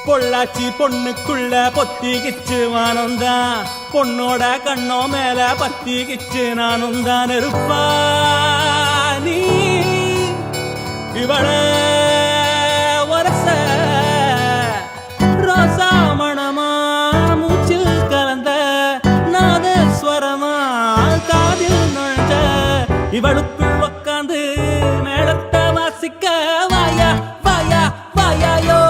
பொள்ளாச்சி பொண்ணுக்குள்ள பொத்திக்கிச்சு வானந்தான் பொண்ணோட கண்ணோ மேல பத்திக்கிச்சு நானும் தான் இருப்பா நீ இவள வரச ரோசா மணமா மூச்சில் கலந்த நாதஸ்வரமா காதில் நுழைஞ்ச இவளுக்குள் உக்காந்து மேளத்தை வாசிக்க வாயா வாயா வாயாயோ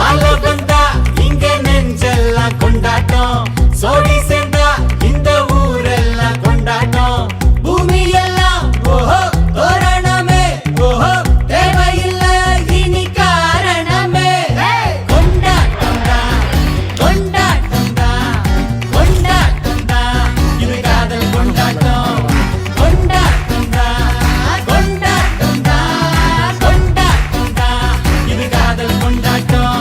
மழை வந்தா இங்க நெஞ்செல்லாம் கொண்டாட்டம் சோடி சேர்ந்தா இந்த ஊரெல்லாம் கொண்டாட்டம் பூமி எல்லாம் ஓஹோ தோரணமே ஓஹோ தேவையில்லை இனி காரணமே கொண்டாட்டம் தான் கொண்டாட்டம் தான் கொண்டாட்டம் தான் இது காதல் கொண்டாட்டம் கொண்டாட்டம் தான் கொண்டாட்டம் தான் கொண்டாட்டம் தான் இது காதல் கொண்டாட்டம்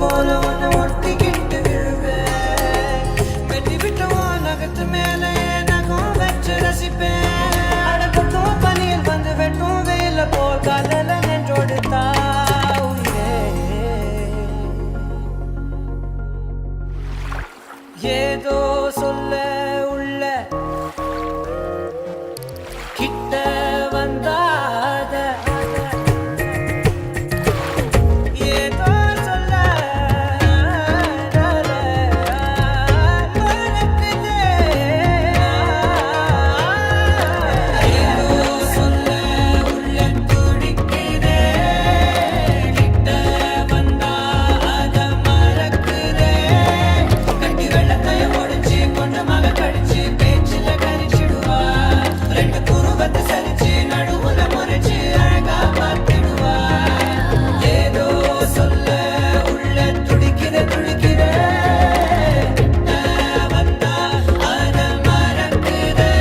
போல உன்னை ஒட்டிக்கிட்டு விழுவேன். வெட்டி விட்ட உன் நகத்து மேல என் நகம் வச்சு ரசிப்பேன். அடக்கட்டும் பனியில் வந்து வெட்டும் வெயில போல் காதல நெஞ்சோடு தாவுயே. ஏதோ சொல்ல உள்ள கிட்ட வந்தாத ஏதோ சொல்ல மறக்குதே. ஏதோ சொல்ல உள்ள துடிக்குதே. கிட்ட வந்தா அத மறக்குதே. கட்டி வெள்ளத்தைய ஒடிச்சு கொஞ்சமாக கடிச்சு பேச்சில கரிச்சிடுவா. ரெண்டு குருவத்தை சரிச்சு நடுவுல முறைச்சு அழகா பார்த்திடுவா. ஏதோ சொல்ல உள்ள துடிக்கிற துடிக்கிற கிட்ட வந்தா அத மறக்குதே.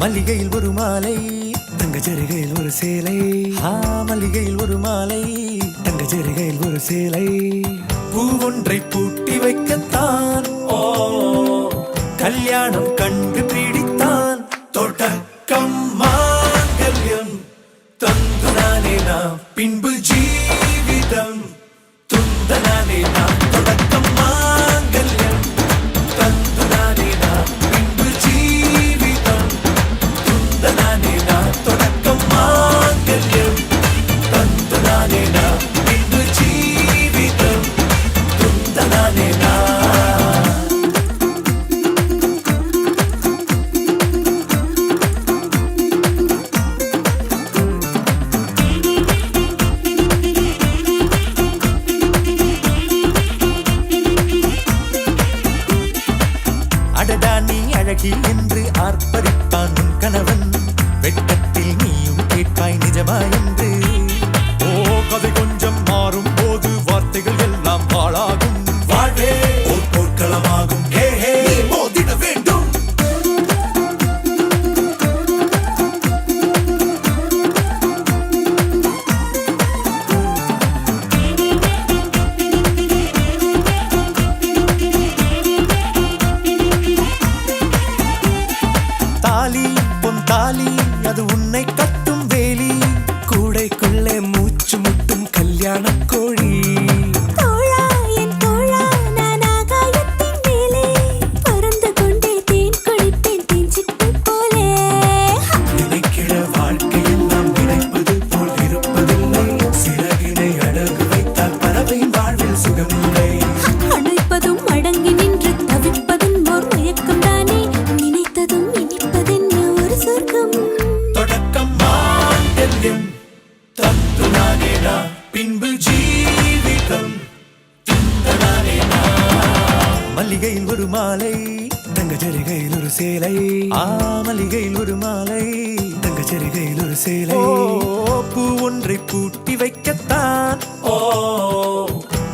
மல்லிகையில் ஒரு மாலை தங்க ஜரிகையில் ஒரு சேலை. மல்லிகையில் ஒரு மாலை தங்க ஜரிகையில் ஒரு சேலை. பூ ஒன்றை பூட்டி வைக்கத்தான் கல்யாணம் கண்டு பிடித்தான். தொடக்கம் மாங்கல்யம் தந்துதானே நாம் பின்பு ஜீவிதம் துந்தனானே நாம். தொடக்கம் மாங்கல்யம் தந்துதானே நாம் பின்பு ஜீவிதம் துந்தனானே நாம். தொடக்கம் மாங்கல்யம் தந்துதானே நாம் பின்பு ஜீவிதம் துந்தனானே நாம். அடடா நீ அழகி என்று ஆர்ப்பரிப்பான் உன் கணவன். வெட்கத்தில் நீயும் கேட்பாய் நிஜமா என்று. கதை கொஞ்சம் மாறும் போது வார்த்தைகள் எல்லாம் பாழாகும். வாழ்வே ஒரு போர்க்களமாகும். மோதிட வேண்டும். தாலி பொன் தாலி அது உன்னை கட்டும் வேலி. கூடைக்குள்ளே மூச்சு முட்டும் கல்யாண கோழி. தோழா என் தோழா நான் ஆகாயத்தின் மேலே பறந்து கொண்டே தேன் குடிப்பேன் தேஞ்சிட்டு போலே. நினைக்கிற வாழ்க்கையெல்லாம் நினைப்பது போல் இருப்பதில்லை. சிறகினை அடகு வைத்தால் பறவையின் வாழ்வில் சுகமில்லை. அணைப்பதும் அடங்கி நின்று தவிப்பதும் ஓர் மயக்கம் தானே. நினைத்ததும் இனிப்பதென்ன ஒரு சொர்க்கம். தொடக்கம் மாங்கல்யம் தந்துதானே நாம் பின்பு ஜீவிதம் துந்தனானே நாம். மல்லிகையில் ஒரு மாலை தங்க ஜரிகையில் ஒரு சேலை. மல்லிகையில் ஒரு மாலை தங்க ஜரிகையில் ஒரு சேலை. பூ ஒன்றை பூட்டி வைக்கத்தான்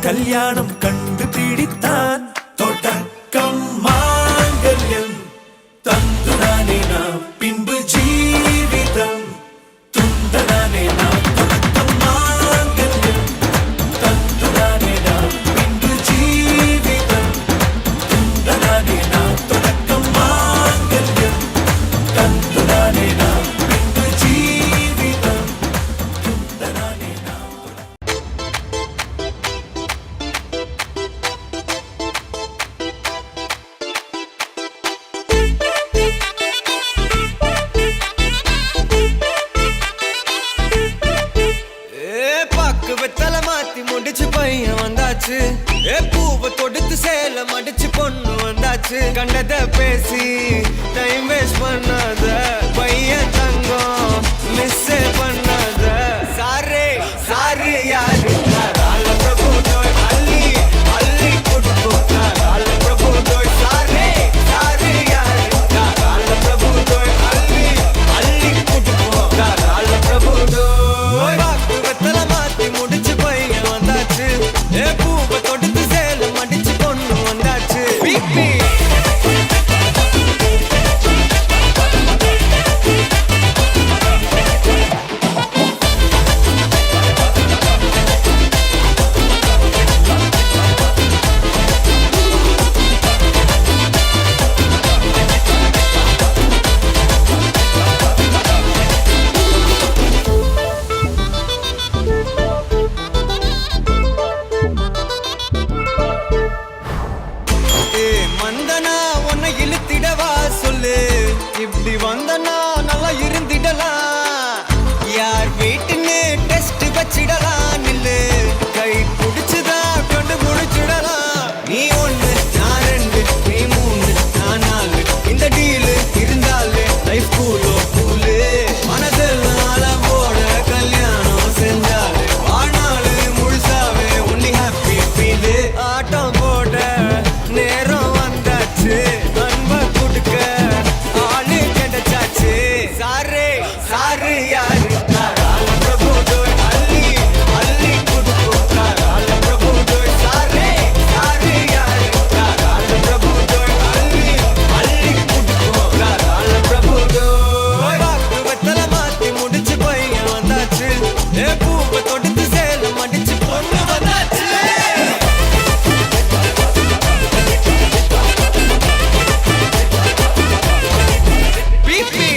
கல்யாணம் கண்டு பிடித்தான். தொடக்கம் மாங்கல்யம் தந்துதானே நாம் பின்பு ஜீவிதம் துந்தனானே நாம். தொடக்கம் மாங்கல்யம் தந்துதானே நாம் பின்பு ஜீவிதம் துந்தனானே நாம். தொடக்கம் மாங்கல்யம் தந்துதானே நாம் பின்பு ஜீவிதம் துந்தனானே நாம். பாக்கு வெத்தலை மாத்தி முடிச்சு பையன் வந்தாச்சு பூவை தொடுத்து சேல மடிச்சு பொண்ணு வந்தாச்சு கண்டத பேசி டைம் வேஸ்ட் பண்ணாத பையன் தங்கம் மிஸ் பண்ணாத சாரே சாரு யாரு ரால பிரபு தோய் அள்ளி அள்ளி குடுக்கு ரால பிரபு தோய் சாரே சாரு யாரு ரால பிரபு தோய் அள்ளி அள்ளி குடுக்கு ரால பிரபு தோய் பாக்கு வெத்தலை மாத்தி முடிச்சு பையன் வந்தாச்சு பூவை தொடுத்து சேல மடிச்சு பொண்ணு வந்தாச்சு பிபி மந்தனா உன்னை இழுத்திடவா சொல்லு இப்படி வந்தனா நல்லா இருந்திடலாம் யார் வீட்டுன்னு டெஸ்ட் வச்சிடலாம் நில்லு கை பிடிச்சுதா கொண்டு முடிச்சிடலாம் நீ ஒண்ணு நான் ரெண்டு நீ மூணு நான் நாலு இந்த டீலு இருந்தாலே லைஃப் கூலோ கூலு மனதெல்லாம் அளவோட கல்யாணம் செஞ்சாலே ஆனாலு முழுசாவே ஒன்லி ஹாப்பி ஃபீலு ஆட்டம் போட நேரம் வந்தாச்சு அன்ப கொடுக்க ஆளு கிடைச்சாச்சு சாரே சாரு யாரு ரால பிரபு தோய் அள்ளி அள்ளி கொடுக்கு ரால பிரபு தோய் சாரே சாரு யாரு ரால பிரபு தோய் அள்ளி அள்ளி கொடுக்கு ரால பிரபு தோய் பாக்கு வெத்தலை மாத்தி முடிச்சு பையன் வந்தாச்சு பூவை தொடுத்து சேல மடிச்சு பொண்ணு வந்தாச்சு பிபி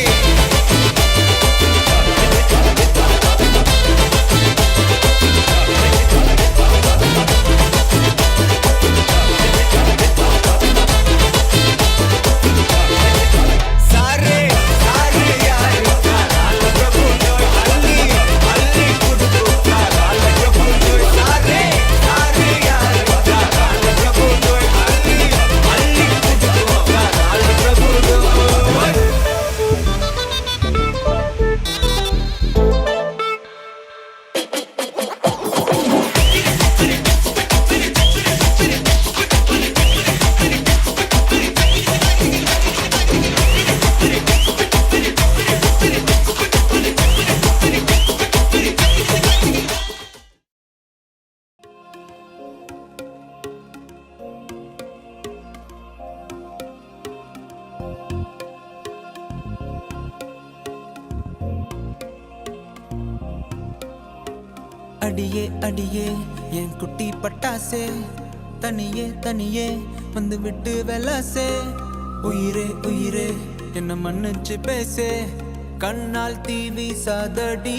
சாரே சாரு யாரு ரால பிரபு தோய் அள்ளி அள்ளி குடுக்கு ரால பிரபு தோய் சாரே சாரு யாரு ரால பிரபு தோய் அள்ளி அள்ளி குடுக்கு ரால பிரபு தோய் அடியே அடியே என் குட்டி பட்டாசே தனியே தனியே வந்து விட்டு வெலாசே உயிரே உயிரே என்ன மன்னிச்சு பேசே கண்ணால் தீவி சாதடி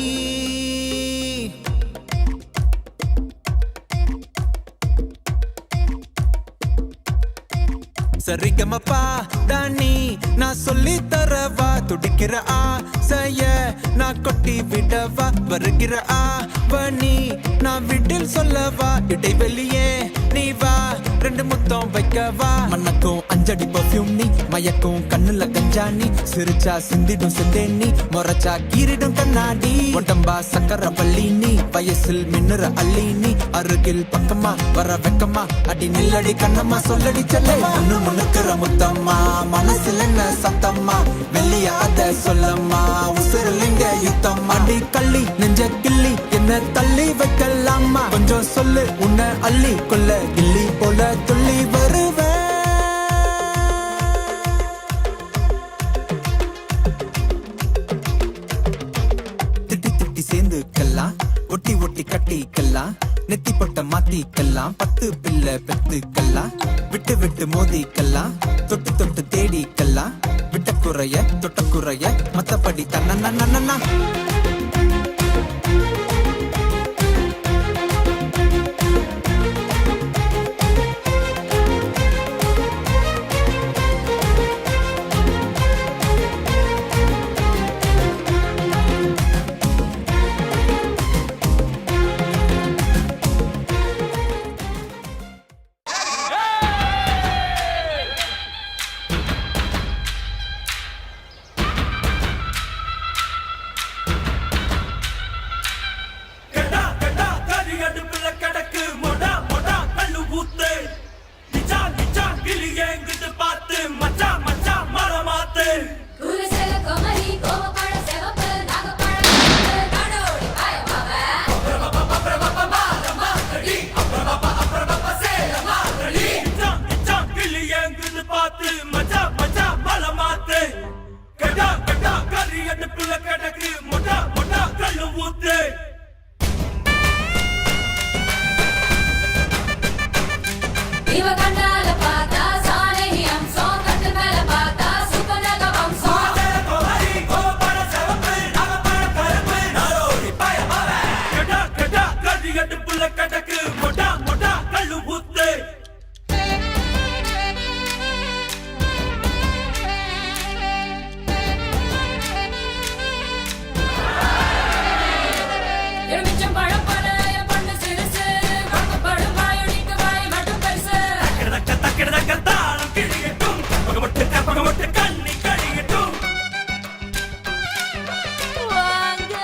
சரிகமப்பா தானி நான் சொல்லி தரவா துடிக்கிற ஆசைய நான் கொட்டி விடவா வருகிற ஆவணி நான் விட்டில் சொல்லவா இடைவெளியே நீ வா ரெண்டு முத்தம் வைக்கவா மண்ணக்கும் அஞ்சடி பர்ஃபியூம் நீ மயக்கும் கண்ணுல கஞ்சாணி சிரிச்சா சிந்திடும் சிந்தேனி மொரச்சா கீரிடும் கண்ணாடி உடம்பா சக்கர பள்ளி நீ வயசில் மின்னுற அள்ளி நீ அருகில் பக்கமா வர வெக்கமா அடி நில்லடி கண்ணம்மா சொல்லடி செல்லம்மா முன்னுக்குற முத்தம்மா மனசுல என்ன சத்தம்மா வெளியாத சொல்லம்மா உசுரலிங்க யுத்தம் அடி கள்ளி நெஞ்ச கிள்ளி என்ன தள்ளி வைக்கலாமா கொஞ்சம் சொல்லு உன்னை அள்ளி கொள்ள கிள்ளி போல துள்ளி வருவேன் திட்டி திட்டி சேர்ந்துக்கலாம் ஒட்டி ஒட்டி கட்டிக்கலாம் நெத்தி பொட்ட மாத்திக்கலாம் 10 பிள்ளை பெத்துக்கலாம் விட்டு விட்டு மோதிக்கலாம் தொட்டு தொட்டு தேடிக்கலாம் விட்ட குறைய தொட்ட குறைய மத்தபடி தன்னா அடுப்புல கடக்கு மொட்டா மொட்டா கள்ளு ஊத்து எலுமிச்சம் பழம் போல என் பொண்ணு சிறுசு வாக்கப்படும் வாயுடிக்கு வாய் மட்டும் பெருசு தக்கிடதக்க தாளம் கிழியட்டும் பகமட்டு கண்ணி கழியட்டும் வாங்க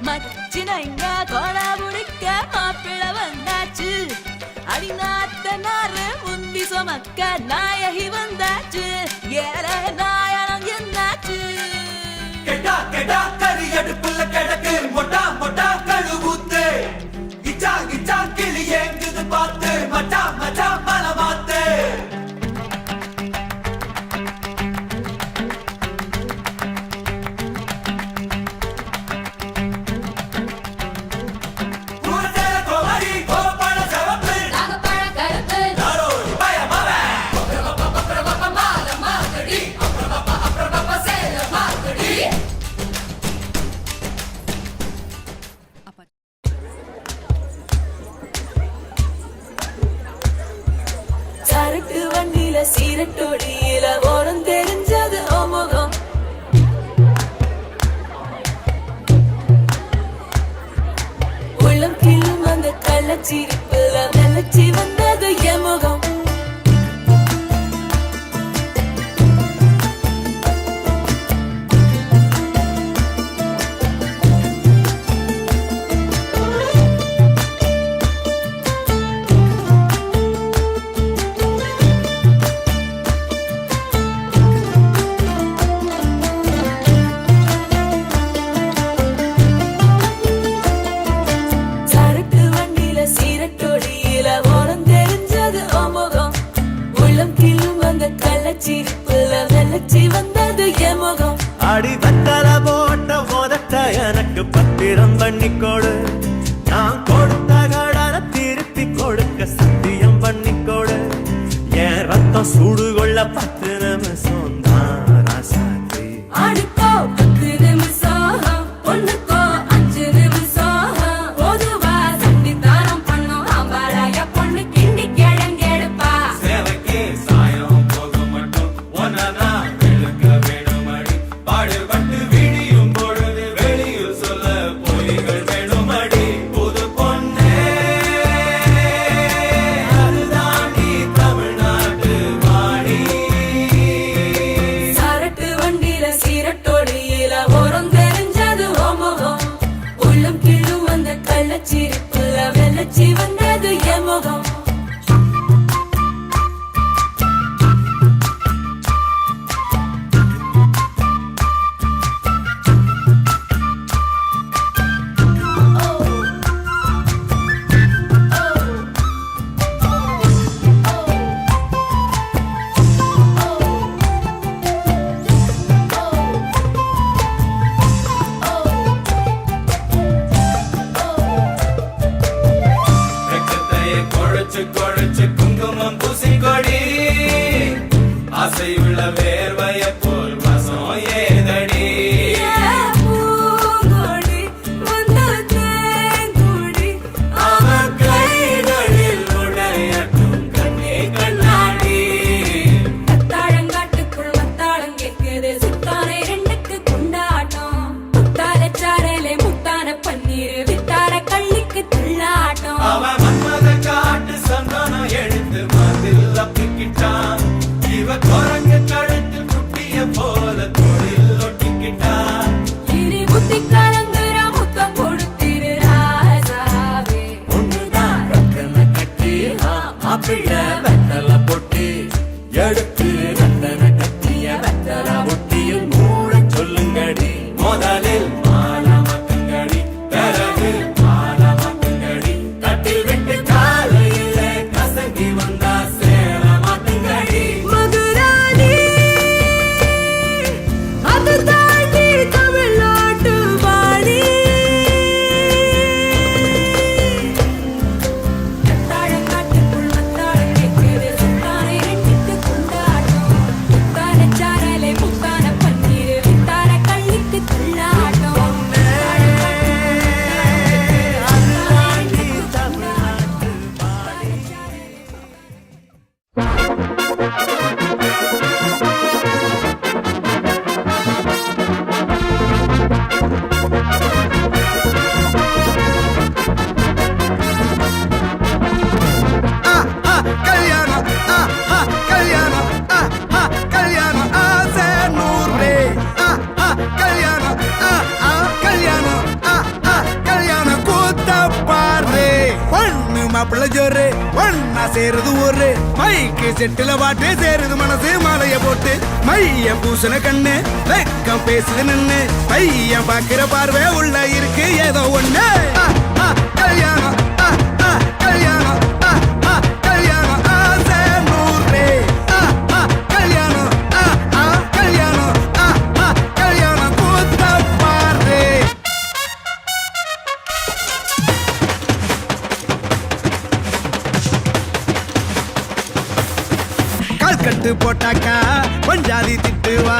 மச்சினைங்க கோலா முடிக்க மாப்பிள்ள வந்தாச்சு அடிநாத்த நாரு முந்தி சுமக்க நாயகி வந்தாச்சு ஏற நாயனம் என்னாச்சு கெடா கெடா கறி அடுப்புல கிடக்கு மொட்டா மொட்டா கழு ஊத்து கிச்சா கிச்சா கிளி ஏங்குது பார்த்து மச்சா மச்சா மலமாத்து ஊரதேர கோமாரி கோபப்பட செவப்பு நாகப்பழ கருப்பு நாரோடி பயமாவே மால மாத்தடி அப்புறப்பா சேல மாத்தடி சரக்கு வண்டியில சீரட்டோடியில ஓரம் தெரிஞ்சது ஓமுகம் உள்ளம் கிள்ளும் அந்த கள்ளச்சிரிப்புல நினைச்சி வந்தது எமுகம் சரக்கு வண்டியில சீரட்டோடியில ஓரம் தெரிஞ்சது ஓமுகம் உள்ளம் கிள்ளும் அந்த கள்ளச்சிரிப்புல நினைச்சி வந்தது எமுகம் அடி வத்தல போட்ட உதட்ட எனக்கு பத்திரம் பண்ணிக்கொடு நான் கொடுத்த கடனை திருப்பி கொடுக்க சத்தியம் பண்ணிக்கொடு என் ரத்தம் சூடு கொள்ள 10 நிமிஷம் தான் ராசாத்தி ஆடுக்கோ 10 நிமிஷம் பொண்ணுக்கோ 5 நிமிஷம் பொதுவா சண்டித்தானம் பண்ணும் ஆம்பாளைய பொண்ணு கிண்டி கிழங்கெடுப்பா சேவைக்கு சாயம் போக மட்டும் ஒன்னா விழுக்க வேணுமடி பாடுபட்டு விடியும் பொழுது வெளியில் சொல்ல பொய்கள் வேணுமடி புது பொண்ணே அதுதாண்டி தமிழ்நாட்டு வாடி சரட்டு வண்டியில சீரட்டோடியில ஓரம் தெரிஞ்சது ஓமுகம் உள்ளம் கிள்ளும் அந்த கள்ளச்சிரிப்புல வெள்ளச்சி வந்தது எமுகம் வெக்கத்தையே குழைச்சு குழைச்சு குங்குமம் பூசிக்கொடி ஆசையுள்ள வேர்வைய போல் வசம் ஏதடி பூங்கொடி வந்த தேங்குடி அவன் கைகளில் உடையட்டும் கண்ணே கண்ணாடி கத்தாழங்காட்டுக்குள் மத்தாளம் கேக்குது சுத்தானை ரெண்டுக்கு கொண்டாட்டம் முத்தால சாரலே முத்தான பன்னீர் வித்தார கள்ளிக்கு துள்ளாட்டம் அவன் மன்மத காட்டு சந்தனம் எடுத்து மதில் அப்பிக்கிட்டான் இவ குரங்கு கழுத்து குட்டிய போல தொழில் ஒட்டிக்கிட்டான் இனி புத்தி கலங்குற முத்தம் கொடுத்திரு ராசாவே ஒண்ணுதான் ரத்தன கட்டி மாப்பிள்ள வெத்தல பொட்டி எடுத்து ரத்தன கட்டிய வெத்தல பொட்டியில் மூட சொல்லுங்கடி முதலில் மாலமக்கங்கடி பிறகு மாப்பிள்ள ஜோரு ஒன்னா சேருது ஒரு மைக்கு செட்டுல பாட்டு சேருது மனசு மாலைய போட்டு மையம் பூசண கண்ணு வெக்கம் பேசுது நின்னு பையன் பாக்குற பார்வை உள்ள இருக்கு ஏதோ ஒண்ணு கல்யாணம் கல்யாணம் கல்யாணம் ஆசை நூறு கல்யாணம் கல்யாணம் கல்யாணம் கூத்த பாரு கட்டு போட்டாக்கா பஞ்சாதி திட்டுவா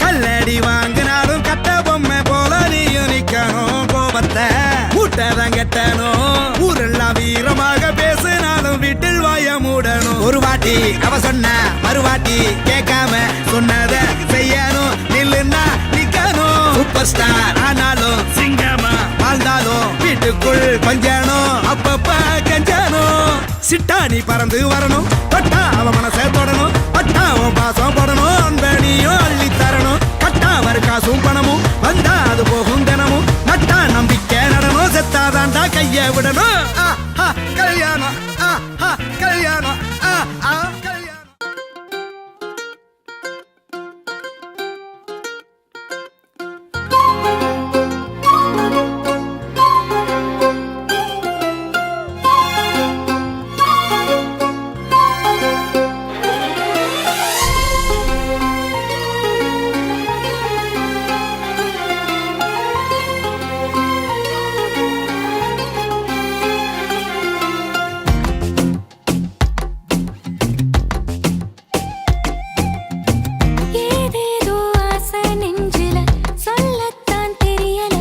கல்லடி வாங்கினாலும் கட்ட பொம்மை போல நீயும் நிக்கணும் கோபத்தை கூட்டதான் கெட்டணும் ஊரெல்லாம் வீரமாக பேசினாலும் வீட்டில் வாய மூடணும் ஒரு வாட்டி அவ சொன்ன மறுவாட்டி கேட்காம சொன்னத செய்யணும் நில்லுன்னா நிக்கணும் சூப்பர் ஸ்டார் ஆனாலும் சிங்கமா வாழ்ந்தாலும் வீட்டுக்குள் பஞ்சணும் அப்பப்ப கஞ்சணும் சிட்டாணி பறந்து வரணும் பட்டா அவ மனசை தொடணும் பட்டா அவன் பாசம் படணும் அன்பனியும் அள்ளி தரணும் கட்டா வரு காசும் பணமும் வந்தா அது போகும் தினமும் நட்டா நம்பிக்கை நடணும் செத்தாதாண்டா கைய விடணும் கல்யாணம் கல்யாணம் கல்யாணம் ஏதேதோ ஆசை நெஞ்சில சொல்லத்தான் தெரியல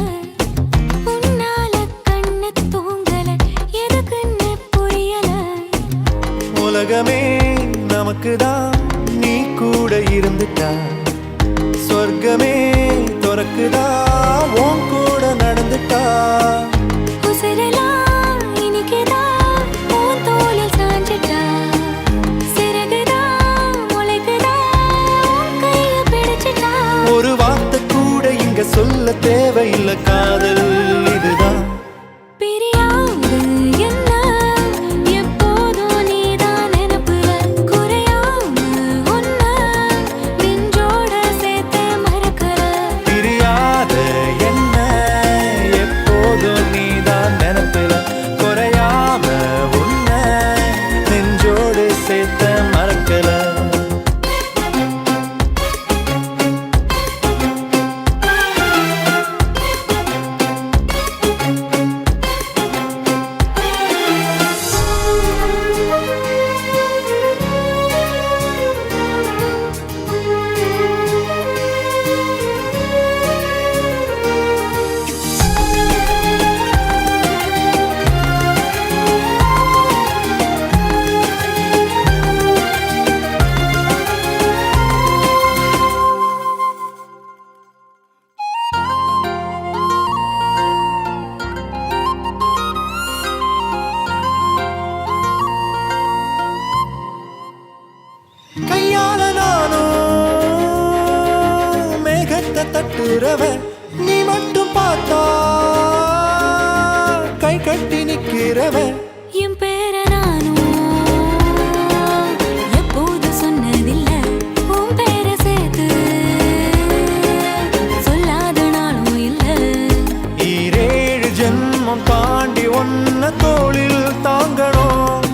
உன்னால கண்ணு தூங்கல எதுக்குன்னு புரியல உலகமே நமக்குதான் நீ கூட இருந்துட்டா சொர்க்கமே துறக்குதா உன் கூட நடந்துட்டா உசிரெல்லாம் இனிக்குதான் உன் தோளில் சாஞ்சிட்டா சிறகுதான் முளைக்குதா உன் கைய பிடிச்சிட்டா ஒரு வார்த்தை கூட இங்க சொல்ல தேவையில்லை காதல் இதுதான் பிரியாது என்ன எப்போதும் நீதான் நினைப்புல குறையாம உன்னை நெஞ்சோட சேர்த்து மறக்கல பிரியாத என்ன எப்போதும் நீதான் நினைப்பில குறையாம உன்னை நெஞ்சோடு சேர்த்த மறக்கல கையால நானும் மேகத்தை தட்டுறவன் நீ மட்டும் பார்த்தா கை கட்டி நிக்கிறவன் என் பேர நானும் எப்போது சொன்னதில்ல உன் பேர சேர்த்து சொல்லாத நாளும் இல்ல ஈரேழு ஜென்மம் தாண்டி ஒன்ன தோளில் தாங்கணும்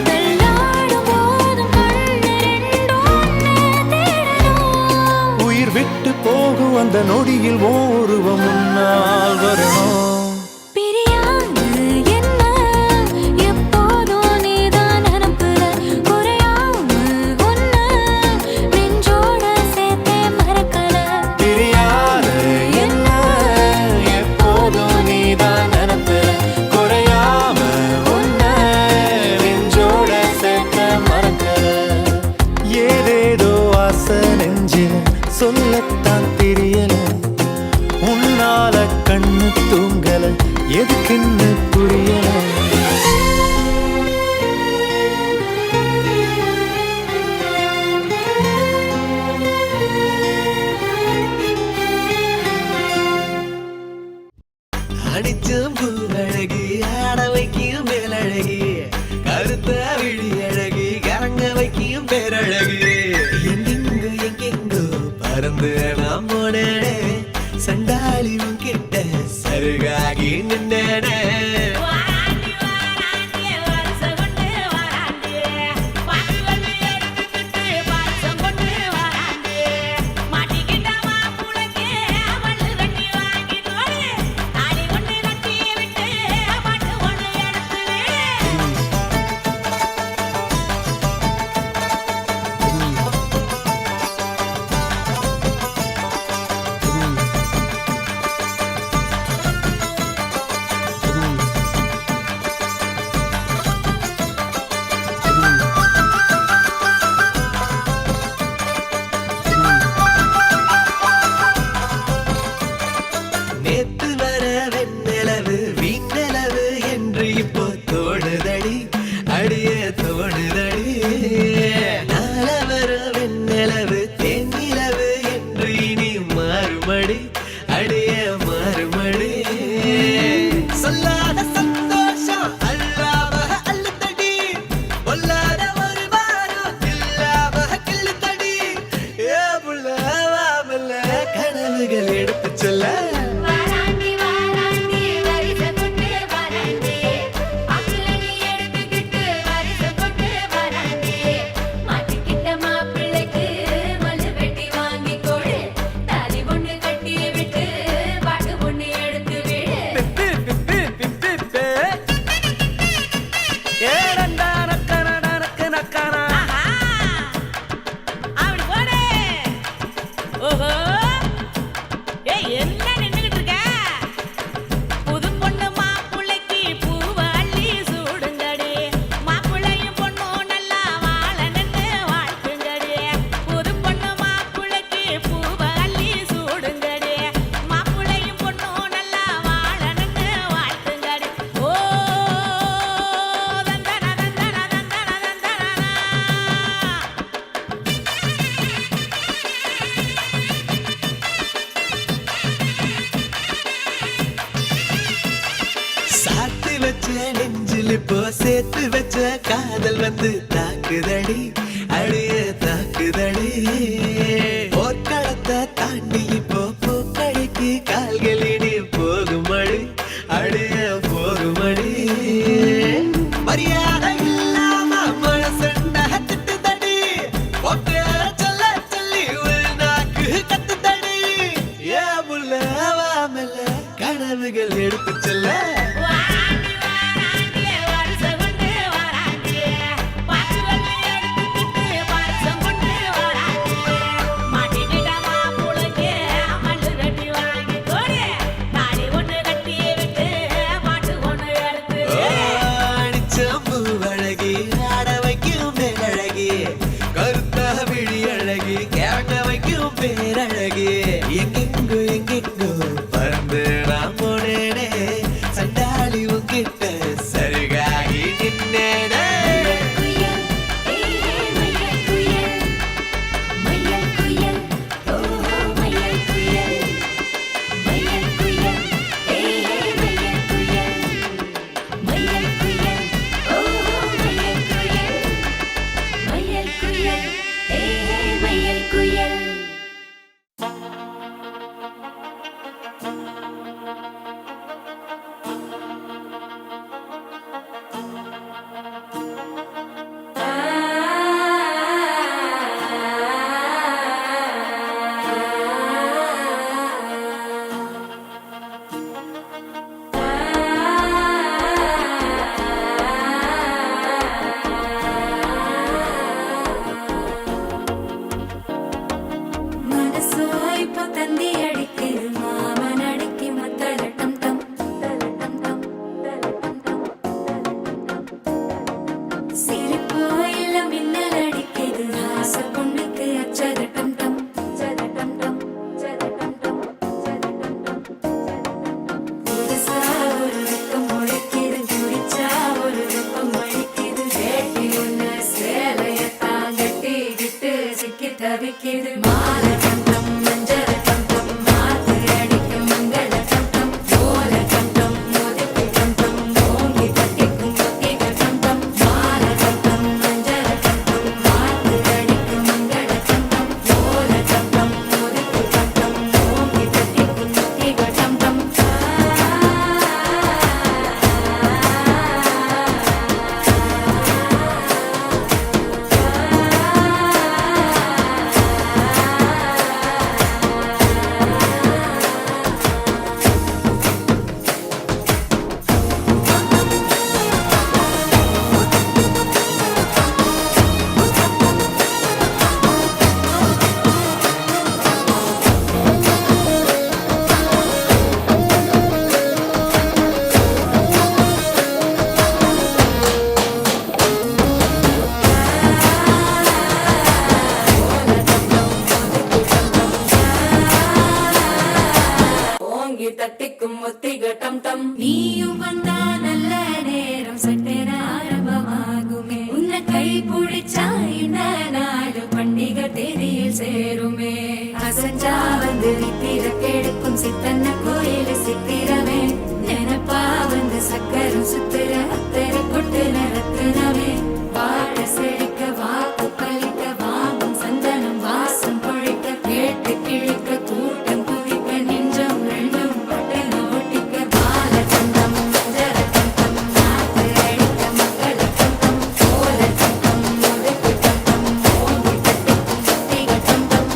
வெள்ளாடும் போதும் கண்ணு ரெண்டும் ஒண்ணு தேடணும் உயிர் விட்டு போகும் அந்த நொடியில் ஓருவம் முன்னால் வரணும் பிரியாது என்ன எப்போதும் நீதான் நினைப்புல குறையாம உன்னை நெஞ்சோட சேர்த்தே மறக்கல பிரியாத என்ன எப்போதும் நீதான் நினைப்பில குறையாம உன்னை நெஞ்சோட சேர்த்த மறக்கல ஏதேதோ ஆசை நெஞ்சில சொல்லத்தான் தெரியல உன்னால கண்ணு தூங்கல எதுக்குன்னு புரியல அடிச்சும் பூவழகு ஆட வைக்கும் மேலழகு கருத்த விழி அழகு கரங்க வைக்கும் பேரழகு எங்கெங்கு எங்கெங்கோ பறந்து நாம் போனேனே சண்டாளி கிட்ட சருகாகி நின்னேனே நேத்து வர வெண்ணிலவு வீண்ணிலவு என்று இப்போ தோணுதடி அடிய தோணுதடி நாள வர வெண்ணிலவு தென்னிலவு என்று இனி மாறுமடி அடிய மாறுமடி சொல்லாத சந்தோஷம் அல்லாம அள்ளுதடி பொல்லாத ஒரு வாரம் இல்லாம கிள்ளுதடி ஏ புள்ள வாமல்ல கனவுகள் எடுத்து சொல்ல சாத்து வச்ச நெஞ்சில் இப்போ சேர்த்து வச்ச காதல் வந்து தாக்குதடி அடிய தாக்குதடி போர்க்களத்தை தாண்டி இப்போ பூக்கடைக்கு கால்களினி போகுமடி அடிய போகுமடி மரியாதை இல்லாம மனசண்ட திட்டுதடி ஒப்பே சொல்ல சொல்லி ஒரு நாக்கு கத்துதடி ஏ புள்ள வாமல்ல கனவுகள் எடுத்து செல்ல பேரழகே எங்கெங்கோ எங்கெங்கோ பறந்து நான் போனேனே சண்டாளி உங்கிட்ட சருகாகி நின்னேனே தவிக்கிது மாலை கண்டம் மஞ்சள் கண்டம் மாத்து அடிக்கும் மங்கள கண்டம் ஓல கண்டம் மோதிக்கு கண்டம் ஓங்கி பட்டிக்கும் ஒத்திக கண்டம் மாலை நீயும் வந்தா நல்ல நேரம் சட்டென ஆரம்பமாகுமே உன்னை கை பிடிச்சா இந்த நாடு பண்டிகை தேதியில் சேருமே அசஞ்சா வந்து நித்திர கெடுக்கும் சித்தன்ன கோயில் சித்திரமே நினப்பா வந்து சக்கரம் சுத்துற அத்தர கொட்டு ரத்தினமே வாழ செழிக்க வாக்கு பலிக்க வாங்கும் சந்தனம் வாசம் பொழிக்க கேட்டு கிழிக்க கூட்டம் குதிக்க நெஞ்சம் ரெண்டும் பட்டன ஒட்டிக்க பால சந்தம் மஞ்சர சந்தம் நாட்டு அடிக்க மக்கள சந்தம் கோல சந்தம் முதுகு சந்தம் ஓங்கி தட்டிக்கும் முத்திக சந்தம்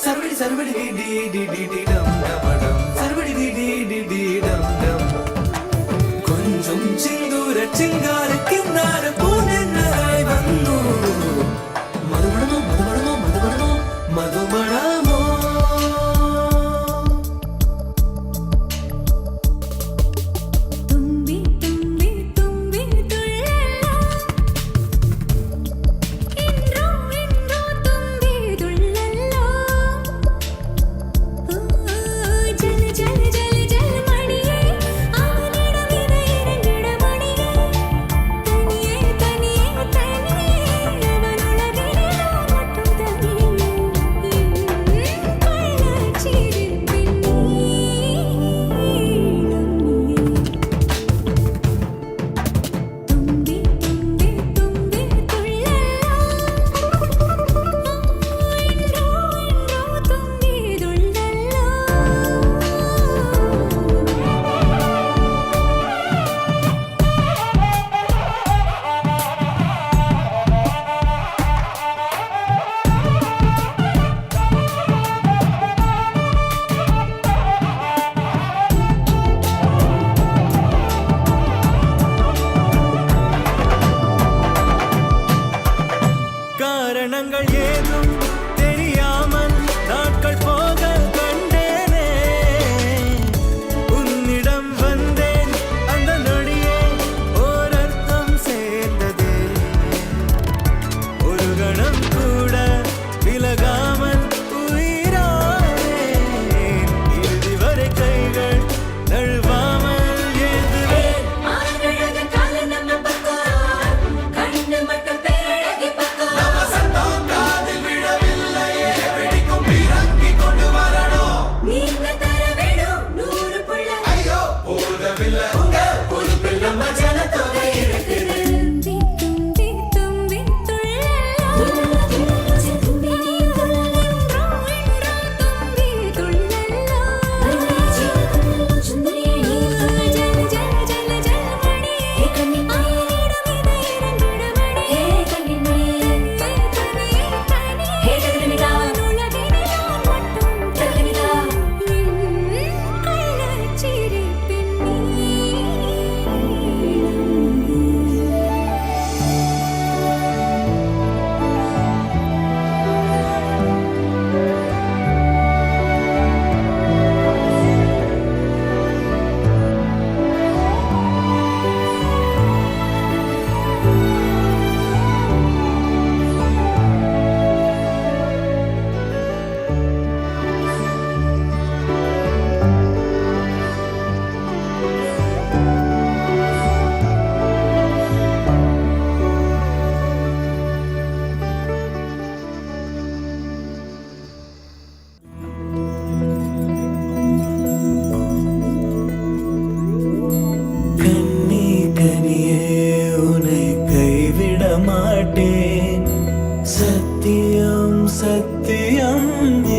சர்வடி சர்வடி டி டி டி டி டம் டமடம் சர்வடி டி டி டி டி டம் டம் கொஞ்சம் சிந்தூர சிங்கார கிന്നാர பூனென்னராய் வந்தோ மதுமணமோ மதுமணமோ மதுமணமோ மதுமணமோ தும்பி தும்பி தும்பி துள்ளலாம் இன்றோ இன்றோ தும்பி துள்ளலோ ஜல் ஜல் ஜல் ஜல் மணியே அவனிடம் இதை இரண்டிட மணியே தனியே தனியே தனியே அவன் உலகிலே நான் மட்டும் தனியே கள்ளச்சிரிப்பின் நீளம் நீயே தும்பி தும்பி தும்பி துள்ளலாம் இன்றோ இன்றோ தும்பி துள்ளலோ காரணங்கள் ஏதும் தெரியாமல் நாட்கள் போக கண்டேனே உன்னிடம் வந்தேன் அந்த நொடியே ஓர் அர்த்தம் சேர்ந்தது ஒரு கணம் கூட விலகாமல் உயிரானேன் இறுதி வரை கைகள் நழுவாமல் ஏந்துவேன் ஆனழக கால நம்ம பக்கம் கண்ணு மட்டும் பேரழகி பக்கம் சத்தம் காதில் விழவில்லையே வெடிக்கும் பீரங்கி கொண்டு வரணும் நீங்க தர வேணும் 100 புள்ள ஐயோ போதவில்லை உங்க பொறுப்பில் நம்ம ஜனத்தொகை இருக்குது தும்பி தும்பி தும்பி துள்ளலாம் தும்பி துள்ளலோ இன்றோ தும்பி துள்ளலோ சுந்தரியே ஜல் ஜல் ஜல் ஜல் மணியே அவனிடம் இதை இரண்டிட மணியே தனியே தனியே அவன் உலகிலே நான் மட்டும் தனியே கள்ளச்சிரிப்பின் நீளம் கண்ணி கனியே உன்னை கைவிட மாட்டேன் சத்தியம் சத்தியம்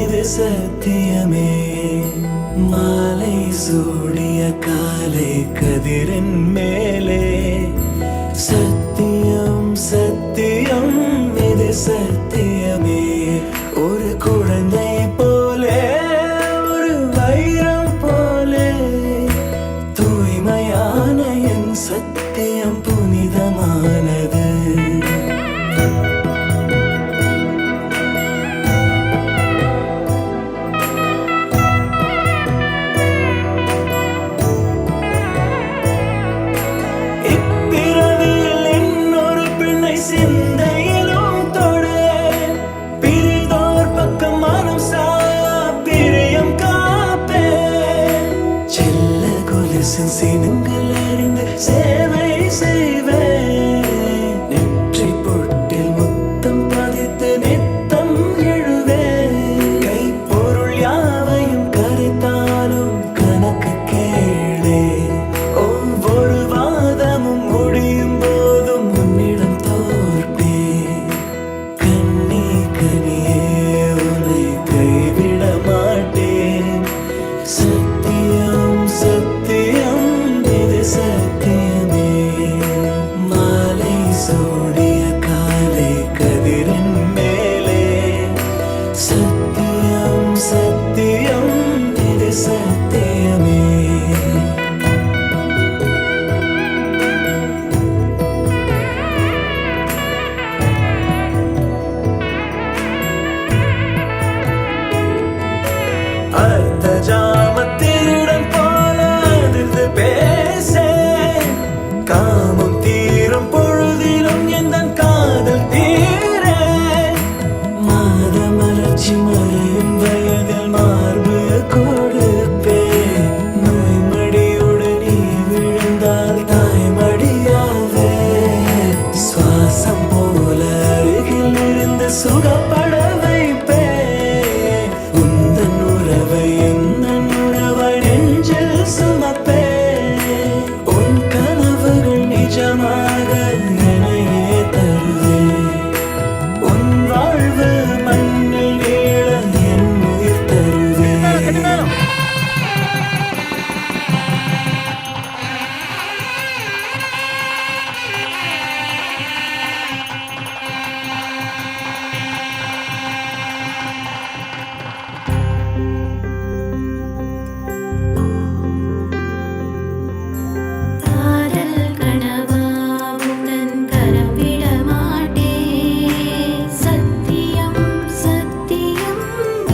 இது சத்தியமே மாலை சூடிய காலை கதிரின் மேலே சத்தியம் சத்தியம் இது சத்தியமே ஒரு குழந்தை போலே ஒரு வைரம் போலே தூய்மையான என் சத்தியம் சத்தியம் புனிதமானது. இப்பிறவியில் இன்னொரு பிள்ளை சிந்தையிலும் தொடு. பிரிதோர் பக்கம் மனம் சாயா பிரியம் காப்பே. செல்ல கொலுசின் சினங்கள் அறிந்து சேவை செய்வேன். நெற்றி பொட்டில் முத்தம் பதித்து நித்தம் எழுவேன். கைப்பொருள் யாவையும் கரைத்தாலும் கணக்கு கேளே. ஒவ்வொரு வாதமும் முடியும் போதும் உன்னிடம் தோற்பேன். கண்ணே கனியே உன்னை கைவிட மாட்டேன். சத்தியம் சத்தியம் இது சத்தியமே. மாலை சூடிய காலை கதிரின் மேலே. சத்தியம் சத்தியம் இது சத்தியமே. அர்த்த ஜாமத்திருடன் போல அதிர்ந்து பேசே. காமம் தீரும் பொழுதிலும் எந்தன் காதல் தீர. மாத மலர்ச்சி மறையும் வயதில் மார்பு கொடுப்பே. நோய்மடியோடு நீ விழுந்தால் தாய்மடியாவே. சுவாசம் போல அருகில் இருந்து சுகப்பட வைப்பே. உந்தன் உறவை எந்தன் உறவை நெஞ்சில் சுமப்பே. உன் கனவுகள் நிஜமாக என்னையே தருவே. உன் வாழ்வு மண்ணில் நீள என் உயிர் தருவே. காதல் கனவா உடன் கரம் விட மாட்டேன். சத்தியம் சத்தியம்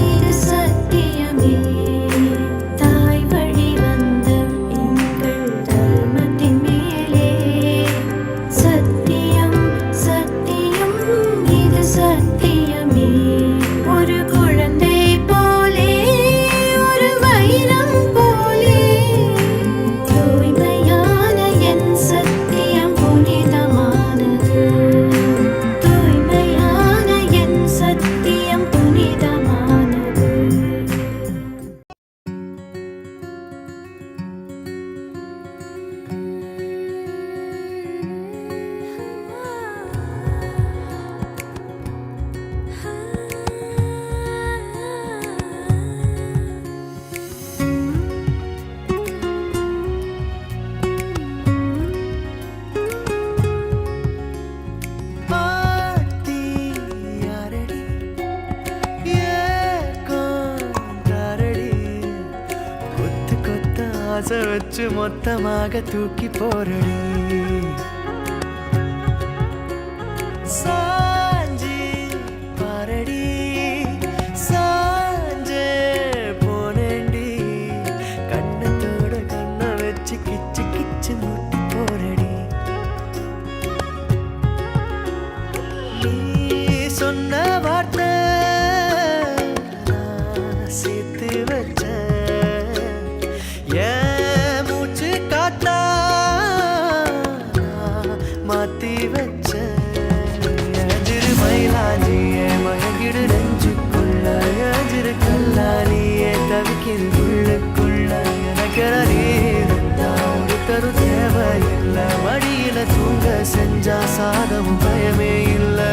இது சத்தியமே. தாய் வழி வந்த எங்கள் தர்மத்தின் மேலே. சத்தியம் சத்தியம் இது சத்தியமே. ஒரு குழந்தை போலே ஒரு வைரம் போலே. தூய்மையான என் சத்தியம் புனிதமானது. தூய்மையான என் சத்தியம் புனிதமானது. ஆர்த்தி யாரடி ஏற்காரடி. கொத்து கொத்த ஆசை வச்சு மொத்தமாக தூக்கி போரடி. சாஞ்சி பாரடி சாஞ்சே போனேண்டி. கண்ணத்தோட கண்ணை வச்சு கிச்சு கிச்சு முட்டி போரடி. நீ சொன்ன வார்த்தை நான் சேர்த்து வச்சேன். என் மூச்சு காத்தா நான் மாத்தி வச்சேன். எதிரு மயிலாஞ்சியே மயங்கிடு நெஞ்சுக்குள்ள. எதிரு கல்லாலியே தவிக்கிது உள்ளுக்குள்ள. எனக்கு நீ இருந்தா ஒரு தரு தேவையில்லை. மடியில தூங்க செஞ்சா சாதமும் பயமே இல்லை.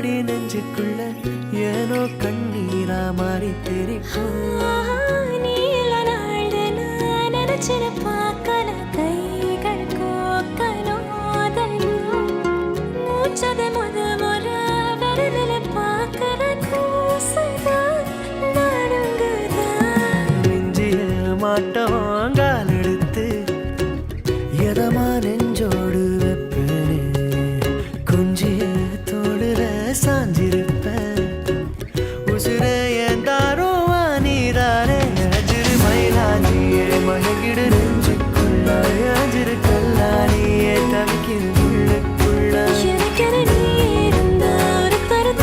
அடி நெஞ்சுக்குள்ள ஏனோ கண்ணீரா மாறி தெரிக்கும் நீல நாள் நான் நினைச்சின பார்க்கல கைகள் கோக்கனோதலும் மூச்சதை முத வரல பார்க்கல கூசுதான் நடுங்குதான் மிஞ்சிய மாட்டோம் கால் எடுத்து எதமா நெஞ்சோடு வெப்பனே கொஞ்சிய தோடுல சாஞ்சிருப்பேன் உசுர ஏந்தாரோ நீதானே அஜிரு மயிலாஞ்சியே மயங்கிடு நெஞ்சுக்குள்ள அஜிரு கல்லானியே தவிக்கிற உள்ளுக்குள்ள எனக்கென நீ இருந்த ஒரு கருத்து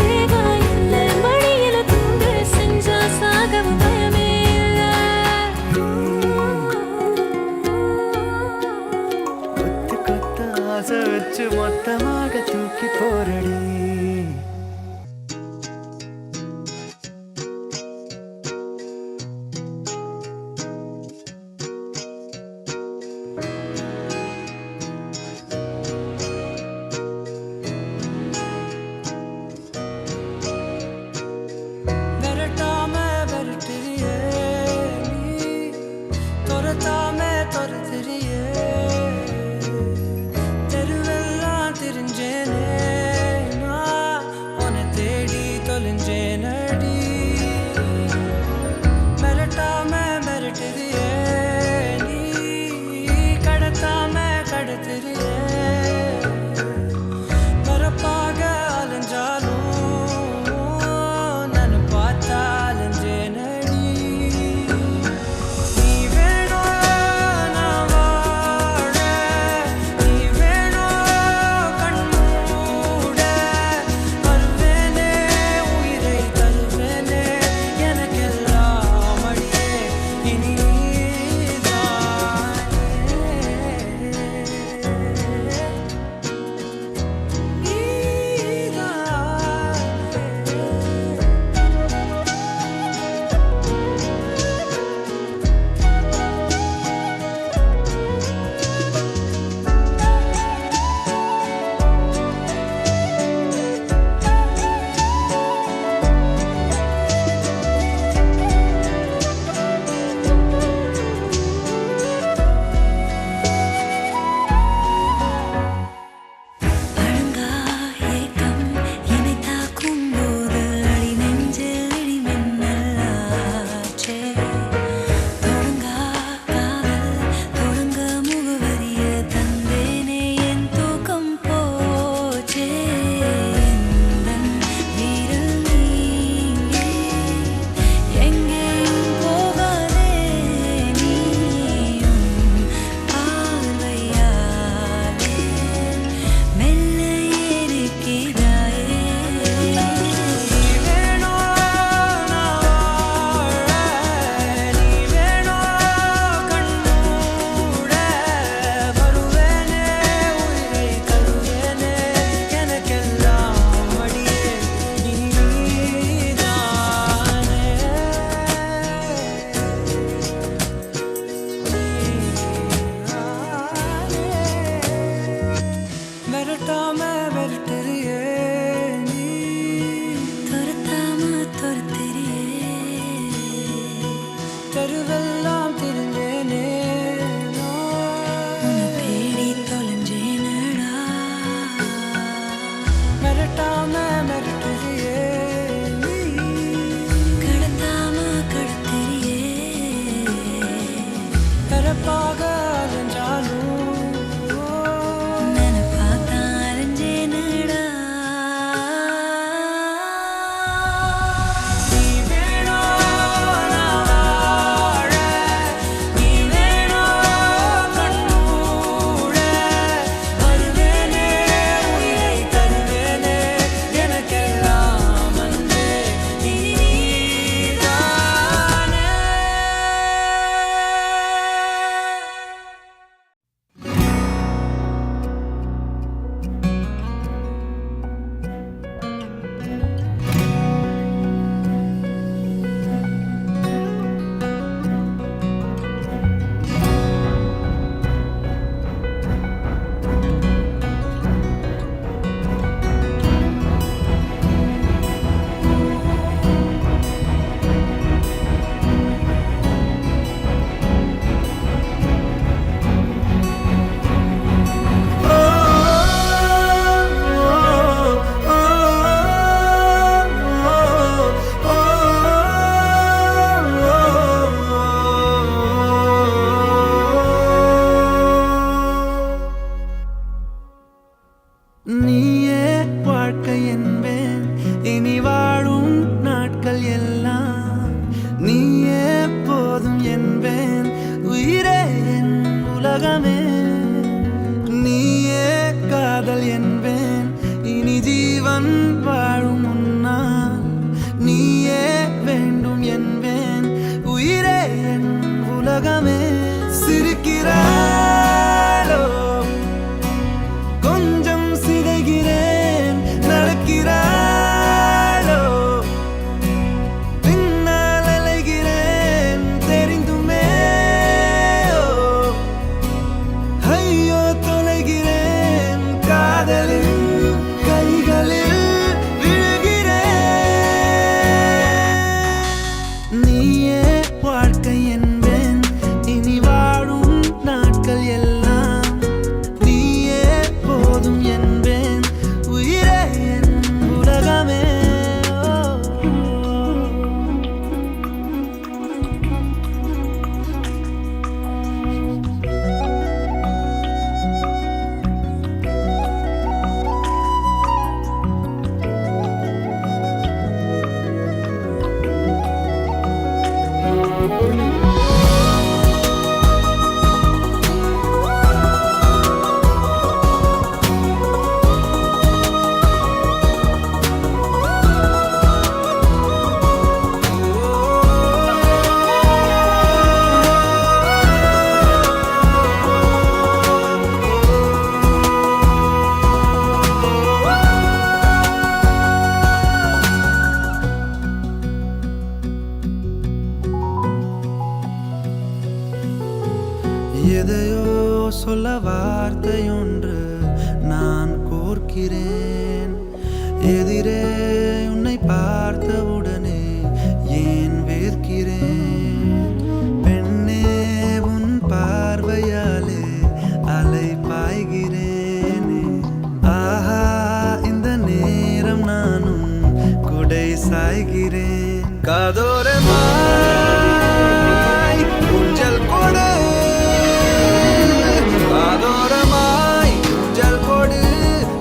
சிரிக்கிறாளோ கொஞ்சம் சிதைகிறேன் நடக்கிறாளோ பின்னால் அலைகிறேன் தெரிந்துமே ஐயோ தொலைகிறேன் காதலின் கைகளில் நீயே வாழ்க்கை என்பேன் இனி வாழும் நாட்கள் எல்லாம் நீயே போதும் என்பேன் உயிரே என் உலகமே எதையோ சொல்ல வார்த்தையொன்று நான் கோர்க்கிறேன் எதிரே உன்னை பார்த்தவுடனே ஏன் வேர்க்கிறேன் பெண்ணே உன் பார்வையாலே அலை பாய்கிறேனே ஆஹா இந்த நேரம் நானும் குடை சாய்கிறேன் காதோரமாய் ஊஞ்சல் கொடு காதோரமாய் ஊஞ்சல் கொடு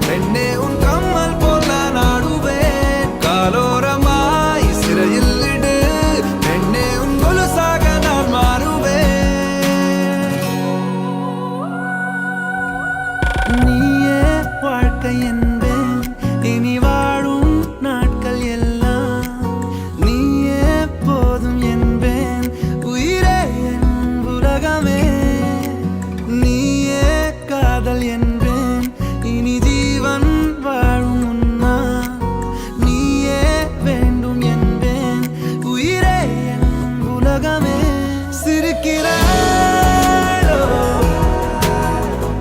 பெண்ணே உன் கம்மல் போல நாடுவேன் காலோரமாய் சிறையில் இடு பெண்ணே உன் கொலுசாக நான் மாறுவேன் நீயே வாழ்க்கை என்பேன் இனி வாழும் நாட்கள் எல்லாம் நீயே போதும் என்பேன் உயிரே என் உலகமே நீயே காதல் என்பேன் இனி ஜீவன் வாழும் உன்னால் நீயே வேண்டும் என்பேன் உயிரே என் உலகமே சிரிக்கிறாளோ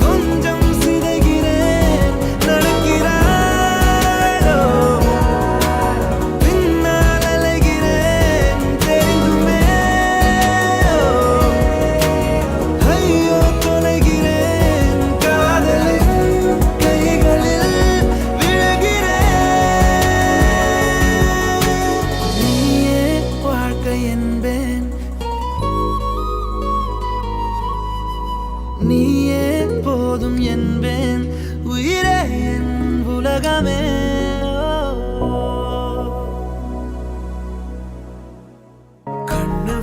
கொஞ்சம் சிதைகிறேன் நடக்கிறாளோ பின்னால் அலைகிறேன் தெரிந்துமே ஐயோ தொலைகிறேன் காதலின் கைகளில் விழுகிறேன் நீயே வாழ்க்கை என்பேன் நீயே போதும் என்பேன் உயிரே என் உலகமே கண்ணு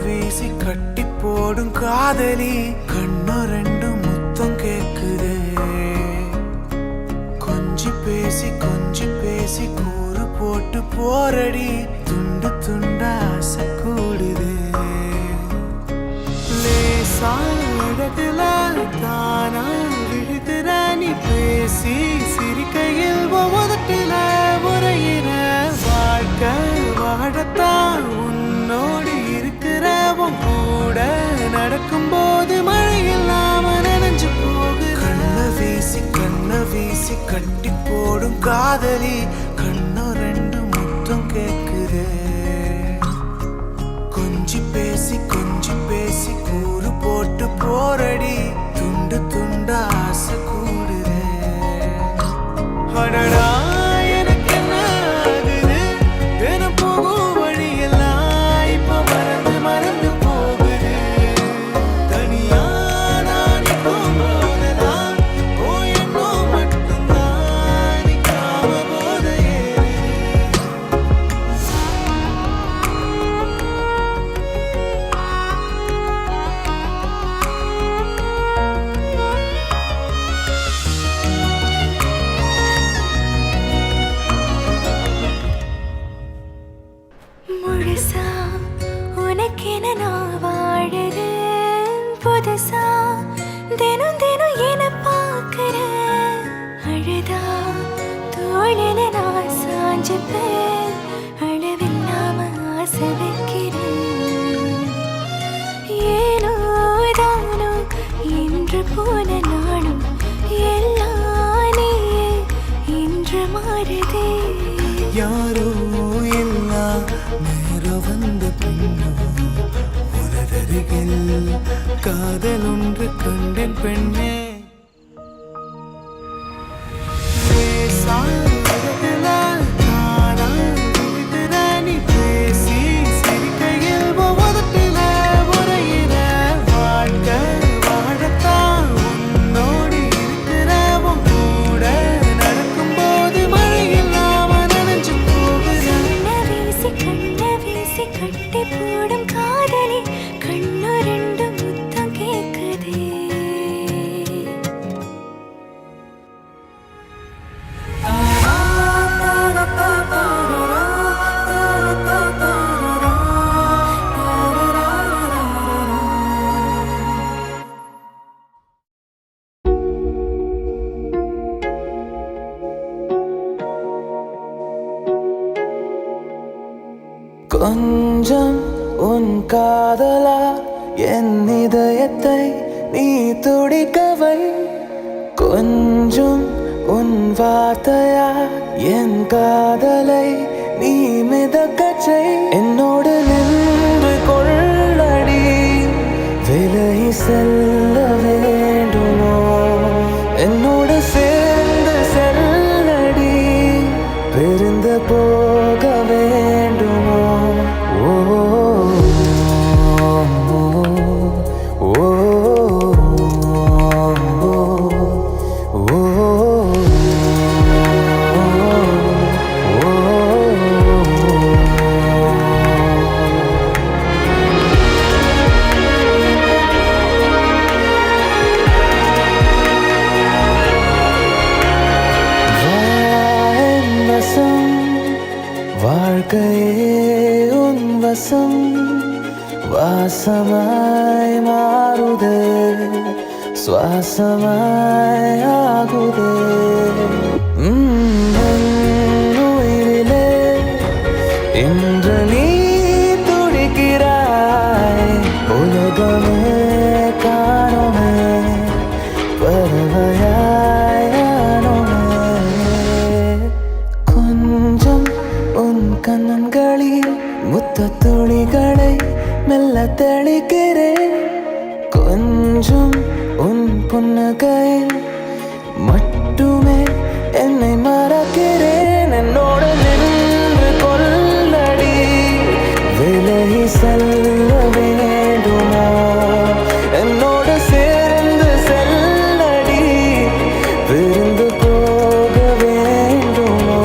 வீசி கட்டி போடும் காதலி கண்ணு ரெண்டு முத்தம் கேக்குதே கொஞ்சி பேசி கூறு போட்டு போரடி துண்டு துண்டா ஆசை கூடுதே லேசாடத்துல தானா விழுதுற நீ பேசி சிரிக்கையில் ஒவ்வொருத்தில உரையிற வாழ்க்கை வாழத்தான் உன்னோடு இருக்கிற உன் கூட நடக்கும்போது மழை இல்லாம நனைஞ்சு போகுது கண்ண வீசி கட்டி போடும் காதலி கண்ணு ரெண்டு முத்தம் கேக்குதே கொஞ்சி பேசி கூறு போட்டு போரடி துண்டு துண்டா ஆசை கூடுதே அடடா எனக்கு என்ன ஆகுது தினம் போகும் வழியெல்லாம் இப்ப மறந்து போகுது தனியா நான் போகும்போதெல்லாம் ஓ என்னோ மட்டும்தான் நிக்காம போதையா மாறுதே யாரோ இல்லா நேரம் வந்த பெண்ணோ உனதருகில் காதல் ஒன்று கண்டேன் பெண்ணே கட்டி போடும் காதலி கண்ணு ரெண்டு முத்தம் கேக்குதே கொஞ்சம் உன் காதலா என் இதயத்தை நீ துடிக்கவை கொஞ்சம் உன் வார்த்தையா என் காதலை நீ மிதக்கச் செய் என்னோடு நின்று கொள்ளடி விலகி செல்ல வேண்டுமோ என்னோடு சேர்ந்து செல்லடி பிரிந்து போக வேண்டுமோ வாழ்க்கையே உன் வசம் வாசமாய் மாறுதே சுவாசமாய் ஆகுதே உயிரிலே இன்று நீ துடிக்கிறாய் உலகமே காணுமே பறவையானோமே கொஞ்சம் உன் கண்ணன்களில் முத்த துளிகளை மெல்ல தெளிக்கிறேன் கொஞ்சம் உன் புன்னகையில் மட்டுமே என்னை மறக்கிறேன் என்னோடு நின்று கொள்ளடி விலகி செல்ல வேண்டுமா என்னோடு சேர்ந்து செல்லடி விருந்து போக வேண்டுமா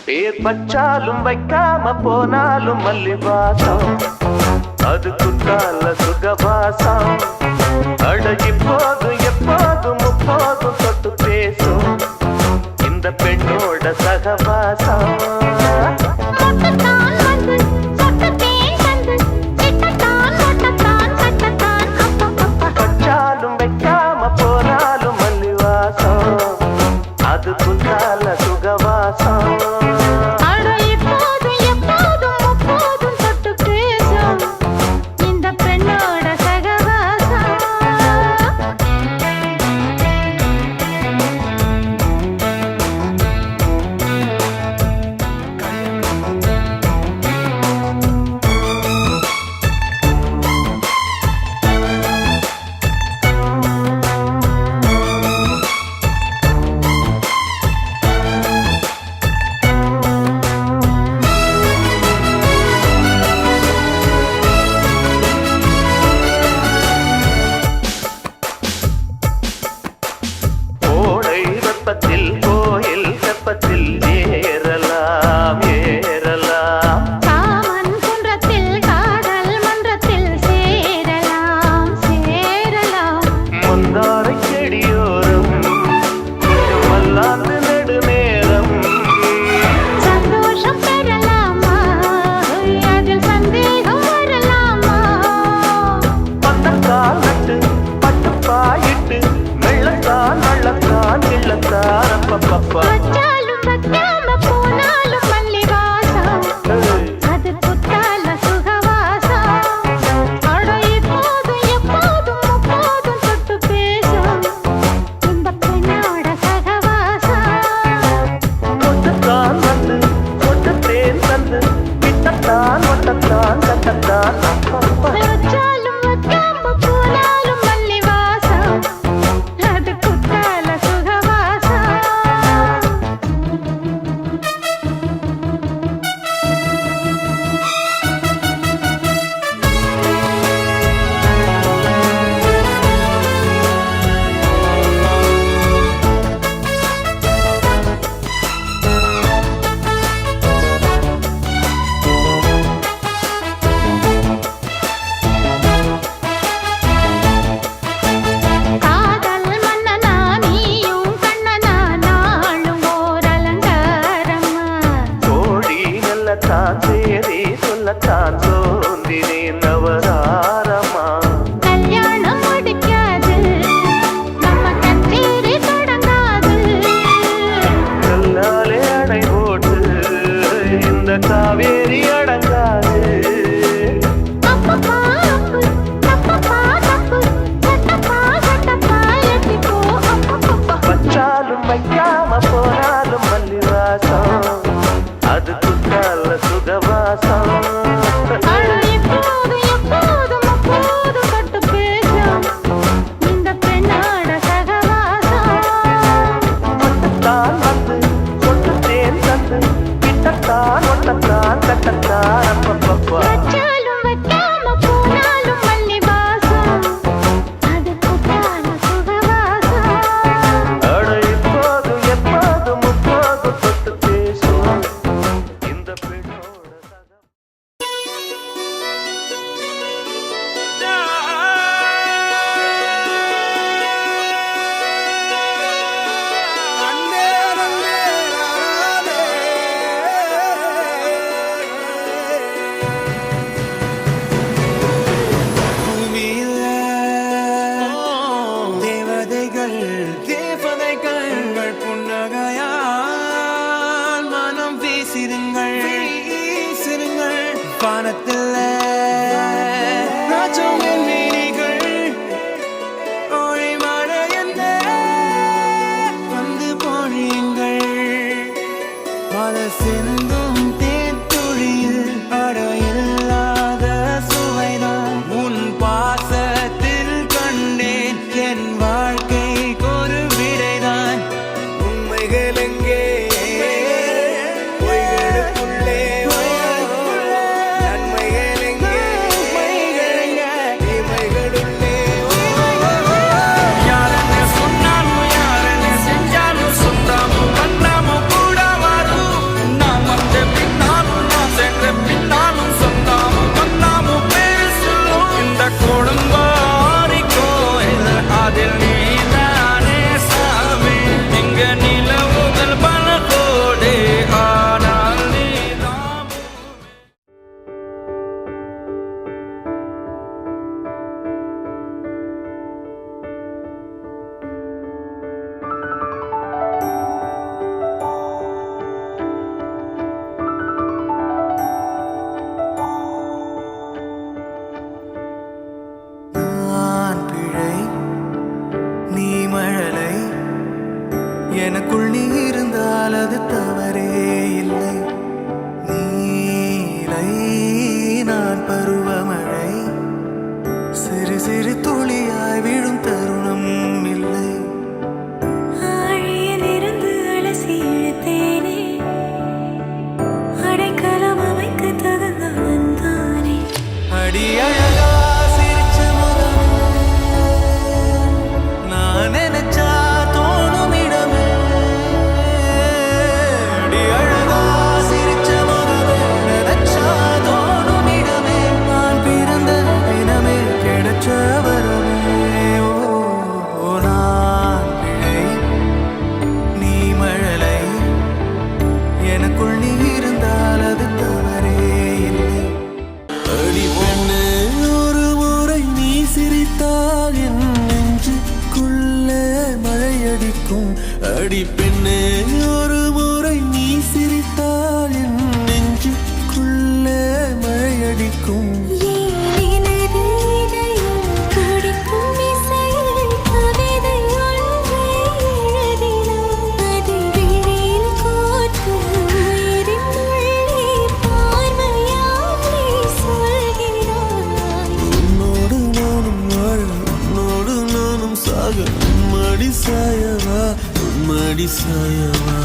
பேர் பச்சாலும் வைக்காம போனாலும் மல்லிவாசம் அது குத்தால சுகவாசம் அழகி போதும் எப்போதும் முப்போதும் தொட்டு பேசும் இந்த பெண்ணோட சகவாசம் பச்சாலும் வைக்காம போனாலும் மல்லிவாசம் அது குத்தால சுகவாசம் பாய்ச்சும் என் விழிகள் ஒளி மழை என்ன வந்து பொழியுங்கள் பல சிந்தும் தேன் துளியில் அடையில்லாத சுவைதான் உன் பாசத்தில் கண்டேன் என் வாழ்க்கைக்கு ஒரு விடைதான் உண்மைகள் எங்கே பொய்களுக்குள்ளே நன்மைகள் எங்கே தீமைகளுள்ளே யாரன்னு சொன்னாலும் யாரன்னு செஞ்சாலும் சொந்தாமும் வந்தாமும் கூட வரும் நாம் வந்த பின்னாலும் நாம் சென்ற பின்னாலும் சொந்தாமும் வந்தாமும் பேசும் இந்த கொடும்பாரி கோயில் அதில் நீதானே சாமி இங்க நிலவுகள் பல கோடி ஆனால் நீதான் நான் பிழை நீ மழலை எனக்குள் நீ இருந்தால் அது தவறே இல்லை நீலை நான் பருவமழை சிறு சிறு துளியாய் விழும் தருணம் இல்லை ஆழியிலிருந்து அலசி இழுத்தேனே அடைக்கலம் அமைக்க தகுந்தவன் தானே அடி அழகா சிரிச்ச முகமே நான் நினைச்சா தோணும் இடமே அடி அழகா சிரிச்ச முகமே நினைச்சா தோணும் இடமே நான் பிறந்த தினமே கிடைச்ச வரமே ஓ நான் பிழை நீ மழலை எனக்குள் நீ இருந்தால் அது தவறே இல்லை அடி பெண்ணே ஒரு முறை நீ சிரித்தால் என் நெஞ்சுக்குள்ளே மழையடிக்கும் அடி பெண்ணே ஒரு முறை நீ சிரித்தால் என் நெஞ்சுக்குள்ளே மழையடிக்கும் உன்னோடு நானும் வாழ உன்னோடு நானும் சாக உம்மடி சாயவா உம்மடி சாயவா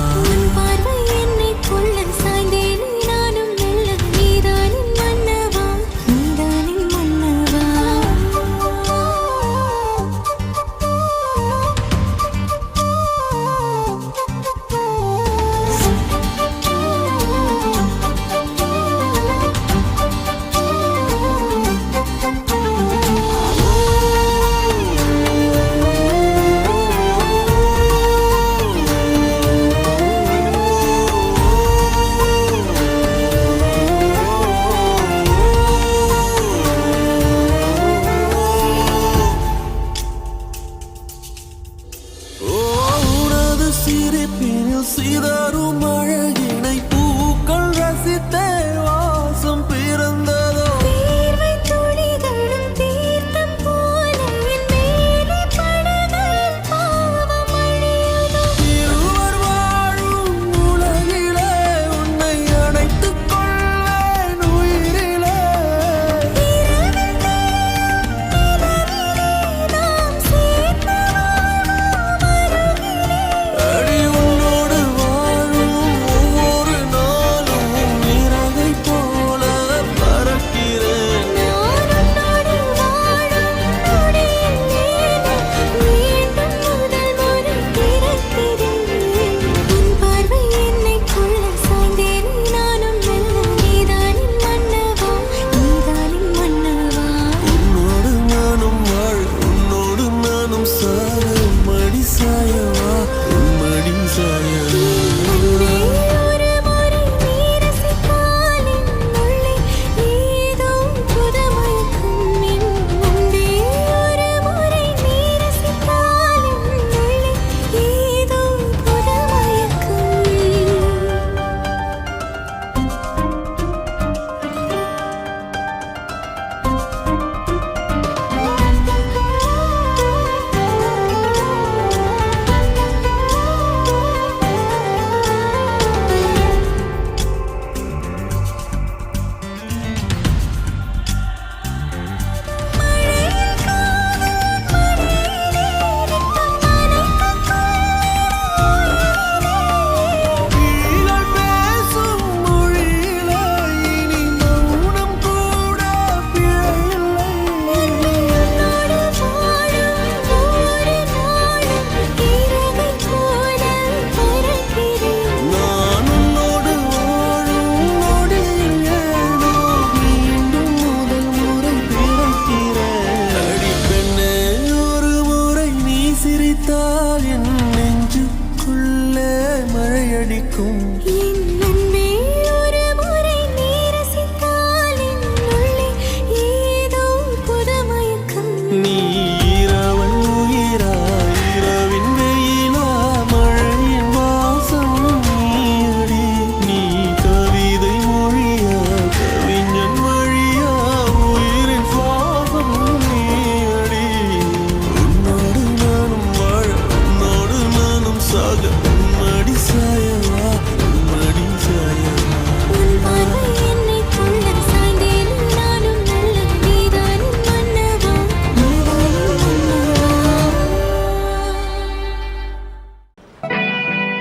இருக்கும். என் அன்பே ஒரு முறை நீ ரசித்தால் என்னுள்ளே ஏதோ புது மயக்கம். நீ இரவன் உயிரா இரவின் வெயிலா மழையின் வாசம் நீயடி. நீ கவிதை மொழியா கவிஞன் வழியா உயிரின் சுவாசம் நீயடி. உன்னோடு நானும் வாழ உன்னோடு நானும் சாக உம்மடி சாயவா உம்மடி சாயவா. உன் பார்வை என்னை கொள்ள சாய்ந்தேனும் நானும் நல்ல நீதானும் மன்னவா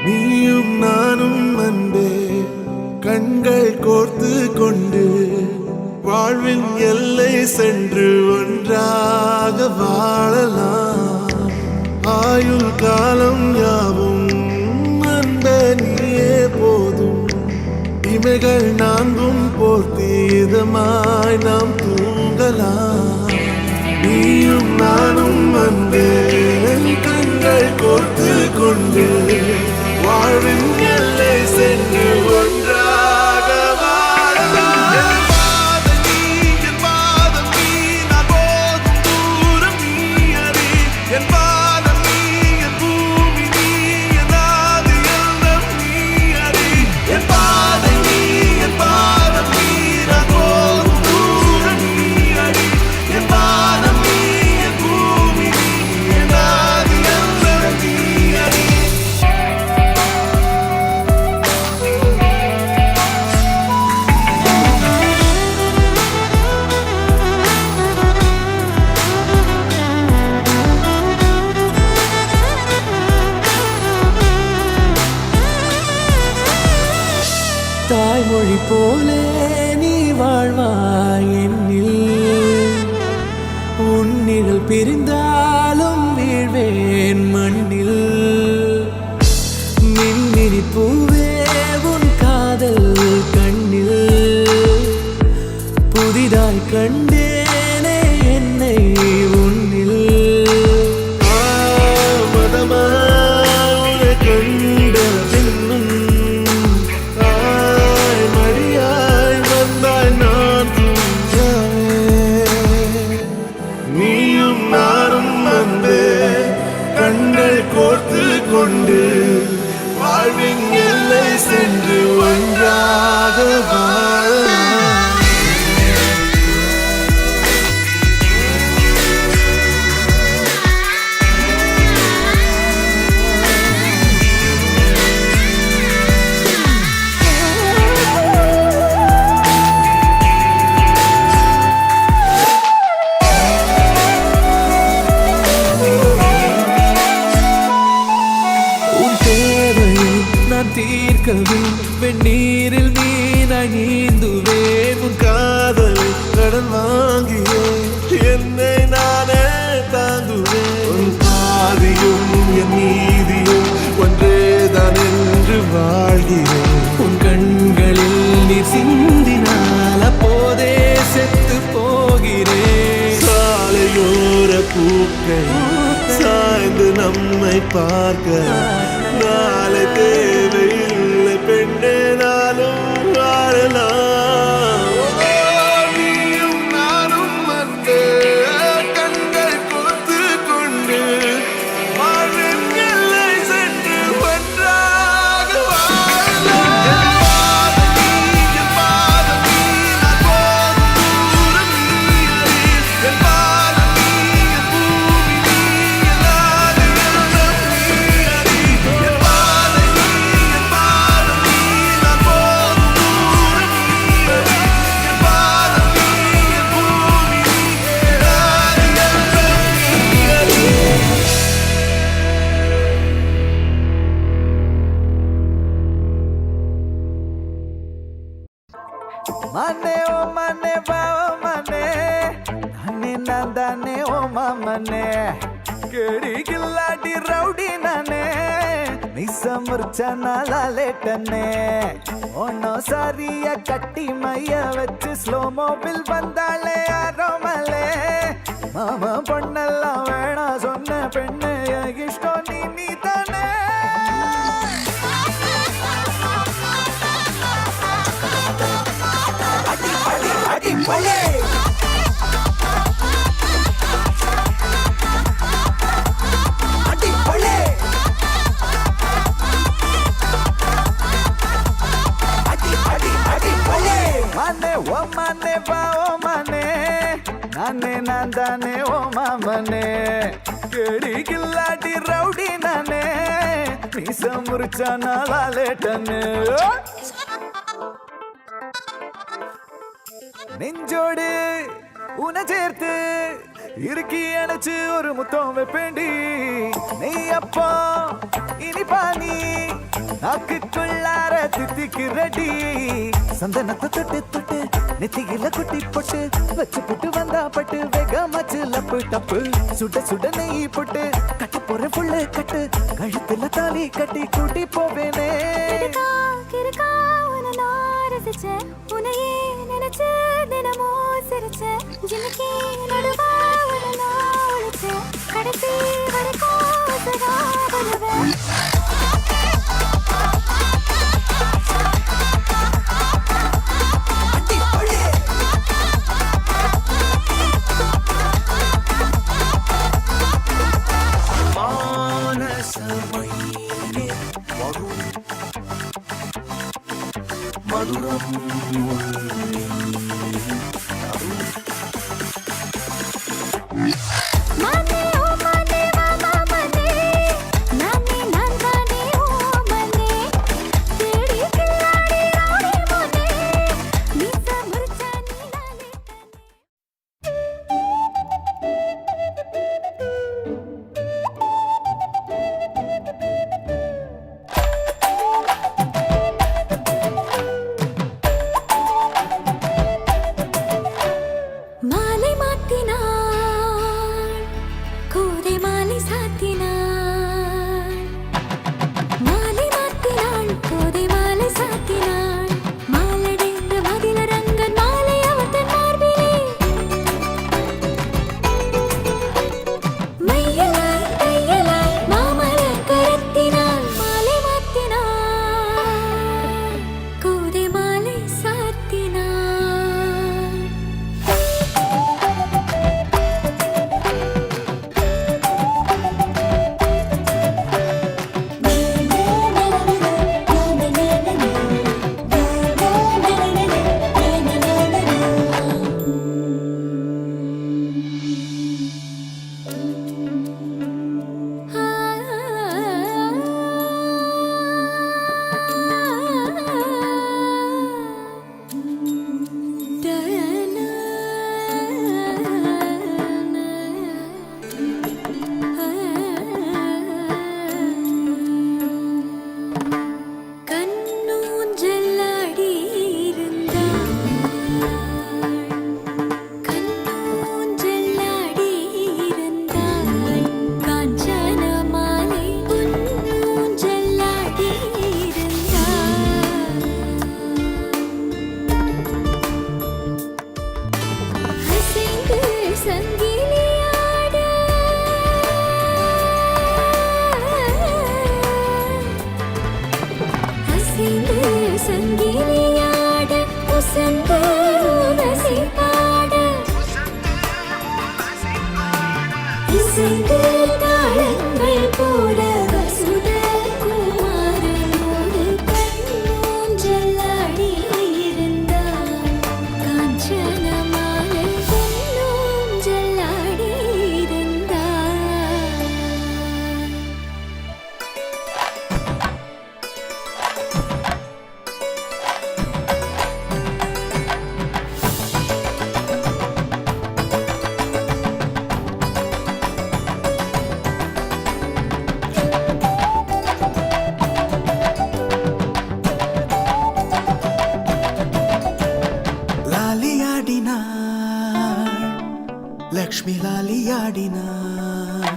நீயும் நானும் அன்பே கண்கள் கோர்த்து கொண்டு வாழ்வின் எல்லை சென்று ஒன்றாக வாழலாம். ஆயுள் காலம் யாவும் அன்ப நீயே போதும். இமைகள் நான்கும் போர்த்தி இதமாய் நாம் தூங்கலாம். நீயும் நானும் அன்பே கண்கள் கோர்த்து கொண்டு வாழ்வின் எல்லை சென்று ஒன்றாக வாழலாம். என் பாதம் நீ, என் பாதம் நீ, நான் போகும் தூரம் நீ அறி. என் பாதம் நீ, என் பூமி நீ, என் ஆதி எல்லாம் நீ அறி. என் பாதம் நீ, என் பாதம் நீ, நான் போகும் தூரம் நீ அறி. என் பாதம் நீ, என் பூமி நீ, என் ஆதி எல்லாம் நீ அறி. தாய்மொழி போலே நீ வாழ்வாய் என்னில். உன்னிழல் பிரிந்தாலும் வீழ்வேன் மண்ணில். மின்மினி பூவே உன் காதல் கண்ணில் புதிதாய் கண்டேனே என்னை உன்னில். மதமாய் கண்ட பின்னும் தாய் மடியாய் வந்தாய் நான் தூங்கவே. நீயும் நானும் அன்பே கண்கள் கோர்த்து கொண்டு வாழ்வின் எல்லை சென்று ஒன்றாக வாழலாம். உன் தேவையை நான் தீர்க்கவே வெந்நீரில் மீனாய் நீந்துவேன். உன் காதலை கடன் வாங்கியே என்னை நானே தாங்குவேன். உன் பாதியும் என் நீதியும் ஒன்றேதான் என்று வாழ்கிறேன். உன் கண்களில் நீர் சிந்தினால் அப்போதே செத்து போகிறேன். சாலையோர பூக்கள் சாய்ந்து நம்மை பார்க்க நாளை தேவையில்லை பெண்ணே நானும் வாழலாம். நீயும் நானும் வந்து கண்கள் கோர்த்து கொண்டு வாழ்வின் எல்லை சென்று ஒன்றாக வாழலாம். என் பாதம் நீ, நான் போகும் தூரம் நீ அறி. என் பாதம் நீ, என் பூமி நீ, என் ஆதி எல்லாம் நீ அறி. என் பாதம் நீ, என் பாதம் நீ, நான் போகும் தூரம் நீ அறி. என் பாதம் நீ, என் பூமி நீ, என் ஆதி எல்லாம் நீ அறி. மனே ஓ மனே பாவ மனே நானே நானே ஓ மாமனே கேடி கில்லாடி ரவுடி நானே மிஸ் முர்ச்சனால லேட்டனே ஒன்னோ சாரிய கட்டி மைய வச்சு ஸ்லோ மோபில் வந்தாலே ஆரோமலே மாமா பொண்ணெல்லாம் வேணா சொன்ன பெண்ணு இஷ்டம் நீ தானே பள்ளே அடி பள்ளே அடி அடி அடி பள்ளே மானே ஓ மானே வா ஓ மானே நானே நான் தானே ஓ மாமனே கேடி கில்லாடி ரவுடி நானே மீச முறிச்சா நாளா லேட்டனே நெஞ்சோடு உன சேர்த்து இறுக்கி அணைச்சு ஒரு முத்தம் வைப்பேண்டி நீ அப்போ இனிப்பா நீ நாக்குக்குள்ளார தித்திக்கு ரெடி சந்தனத்தை தொட்டு தொட்டு நெத்தியில குட்டி போட்டு வச்சு போட்டு வந்தா பட்டு வேகமாச்சு லப்பு டப்பு சுட சுட நெய் போட்டு கட்ட போற புள்ள கட்டு கழுத்துல தாலி கட்டி கூட்டி போவேனே கிறுக்கா உன்னை நான் ரசிச்சேன் உன்னையே நினைச்சு தினமும் சிரிச்சேன் ஜிமிக்கி நடுவா உன்னை நான் ஒழிச்சேன் கடைசி வரைக்கும் சதா வருவேன் மானே ஓ மானே வா மாமனே நானே நான் தானே ஓ மனே தேடி கில்லாடி ராணி மோனே மீச முறிச்சா நீ மாலை மாத்தினாள் கோதை மாலை சாத்தினாள் மாலை மாத்தினாள் கோதை மாலை சாத்தினாள் மாலடைந்த மதிலரங்கன் மாலை அவர் தன் மார்பிலே மையலாய் தையலாய் மாமலர் கரத்தினாள் மாலை மாத்தினாள் கோதை மாலை சாத்தினாள் கண்ணூஞ்சல்லாடி இருந்தாள் கண்ணூஞ்சல்லாடி இருந்தாள் காஞ்சன மாலை பொன்னூஞ்சல்லாடி இருந்தாள் அசைந்து சங்கிலியாட அசைந்து சங்கிலியாட உசந்து உரசி பாட இசைந்து தாளங்கள் போட வசுத குமாரனோடு கண்ணூஞ்சல்லாடி இருந்தாள் காஞ்சன மாலை பொன்னூஞ்சல்லாடி இருந்தாள் லாலியாடினாள் லக்ஷ்மி லாலியாடினாள்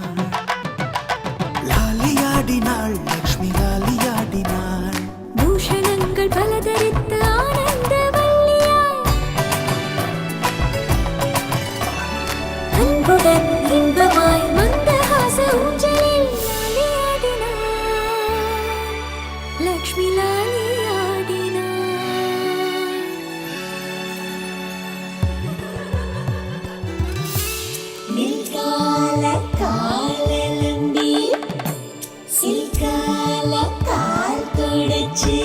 லாலியாடினாள் லக்ஷ்மி லாலியாடினாள் பூஷணங்கள் பல தரித்த ஆனந்த வல்லியாய் அன்புடன் இன்பமாய் மந்தஹாச ஊஞ்சலில் லாலியாடினாள் லக்ஷ்மி லாலியாடினாள் மின்கால காலம்பி சில்கால கால் தொடச்சு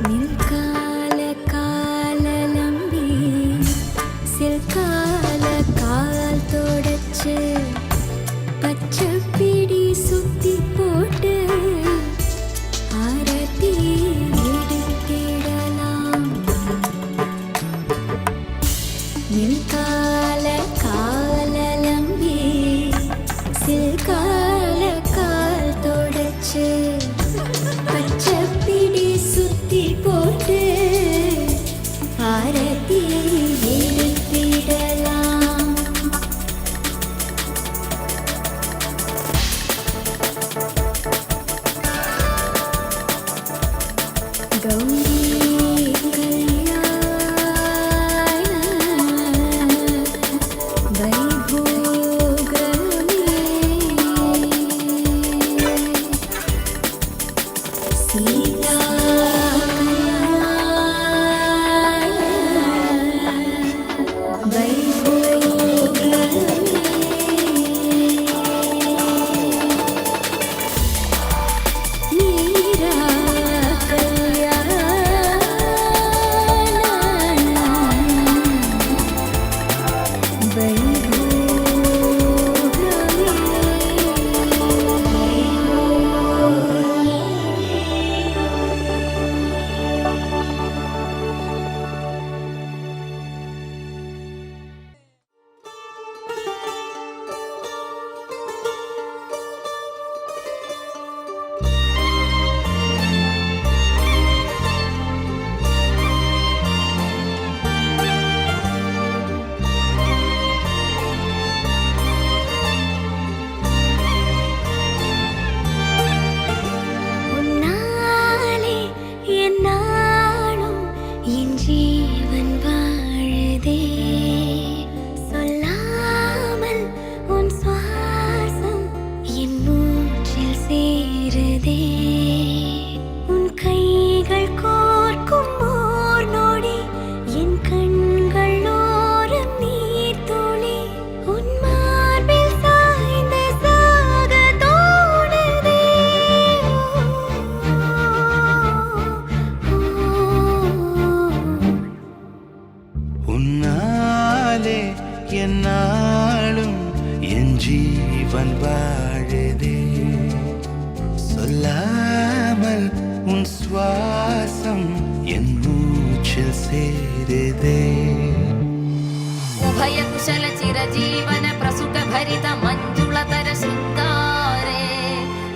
மின்கால காலம்பி சில்கால கால் தொடச்சு பச்சை பிடி சுத்தி போட்டு ஆரத்தி எடுத்திடலாம் மின்கால காலம்பி சில்கால கால் தொடச்சு பச்சை பிடி சுத்தி போட்டு ஆரத்தி எடுத்திடலாம் கௌரி கல்யாண வைபோகமே சீதா உன்னாலே என் நாளும் என் ஜீவன் வாழுதே சொல்லாமல் உன் சுவாசம் என் மூச்சில் சேருதே உன் கைகள் கோர்க்கும் ஓர் நொடி என் கண்கள் ஓரம் நீர் துளி உன் மார்பில் சாய்ந்து சாக தோணுதே உன்னாலே என்னாலும் என் ஜீவன் வாழுதே சொல்லாமல் உன் சுவாசம் என் மூச்சில் சேருதே उभय कुशल चिरजीवन प्रसुत भरित मञ्जुलतर शृङ्गारे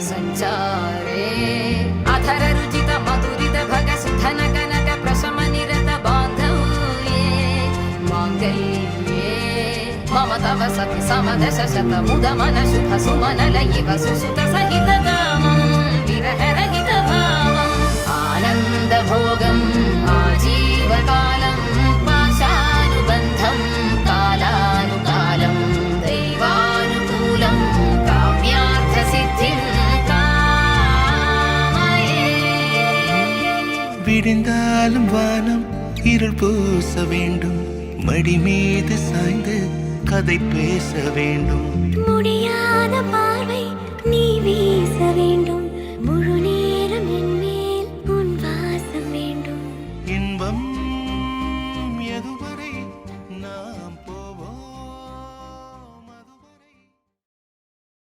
सञ्चारे अधर रुचित मधुरित भग सुधन कनक प्रशम निरत बान्धव्ये माङ्गल्ये मम तव सति समदश शत मुद मन शुभ सुमन लयिव सुसुत सहित कामं विरह रहित भावम् आनन्द भोगम् आजीवकालं पाशानुबन्धं कालानुकालं दैवानुकूलं काव्यार्थसिद्धिं कामये விடிந்தாலும் வானம் இருள் பூச வேண்டும் மடி மீது சாய்ந்து கதை பேச வேண்டும் முடி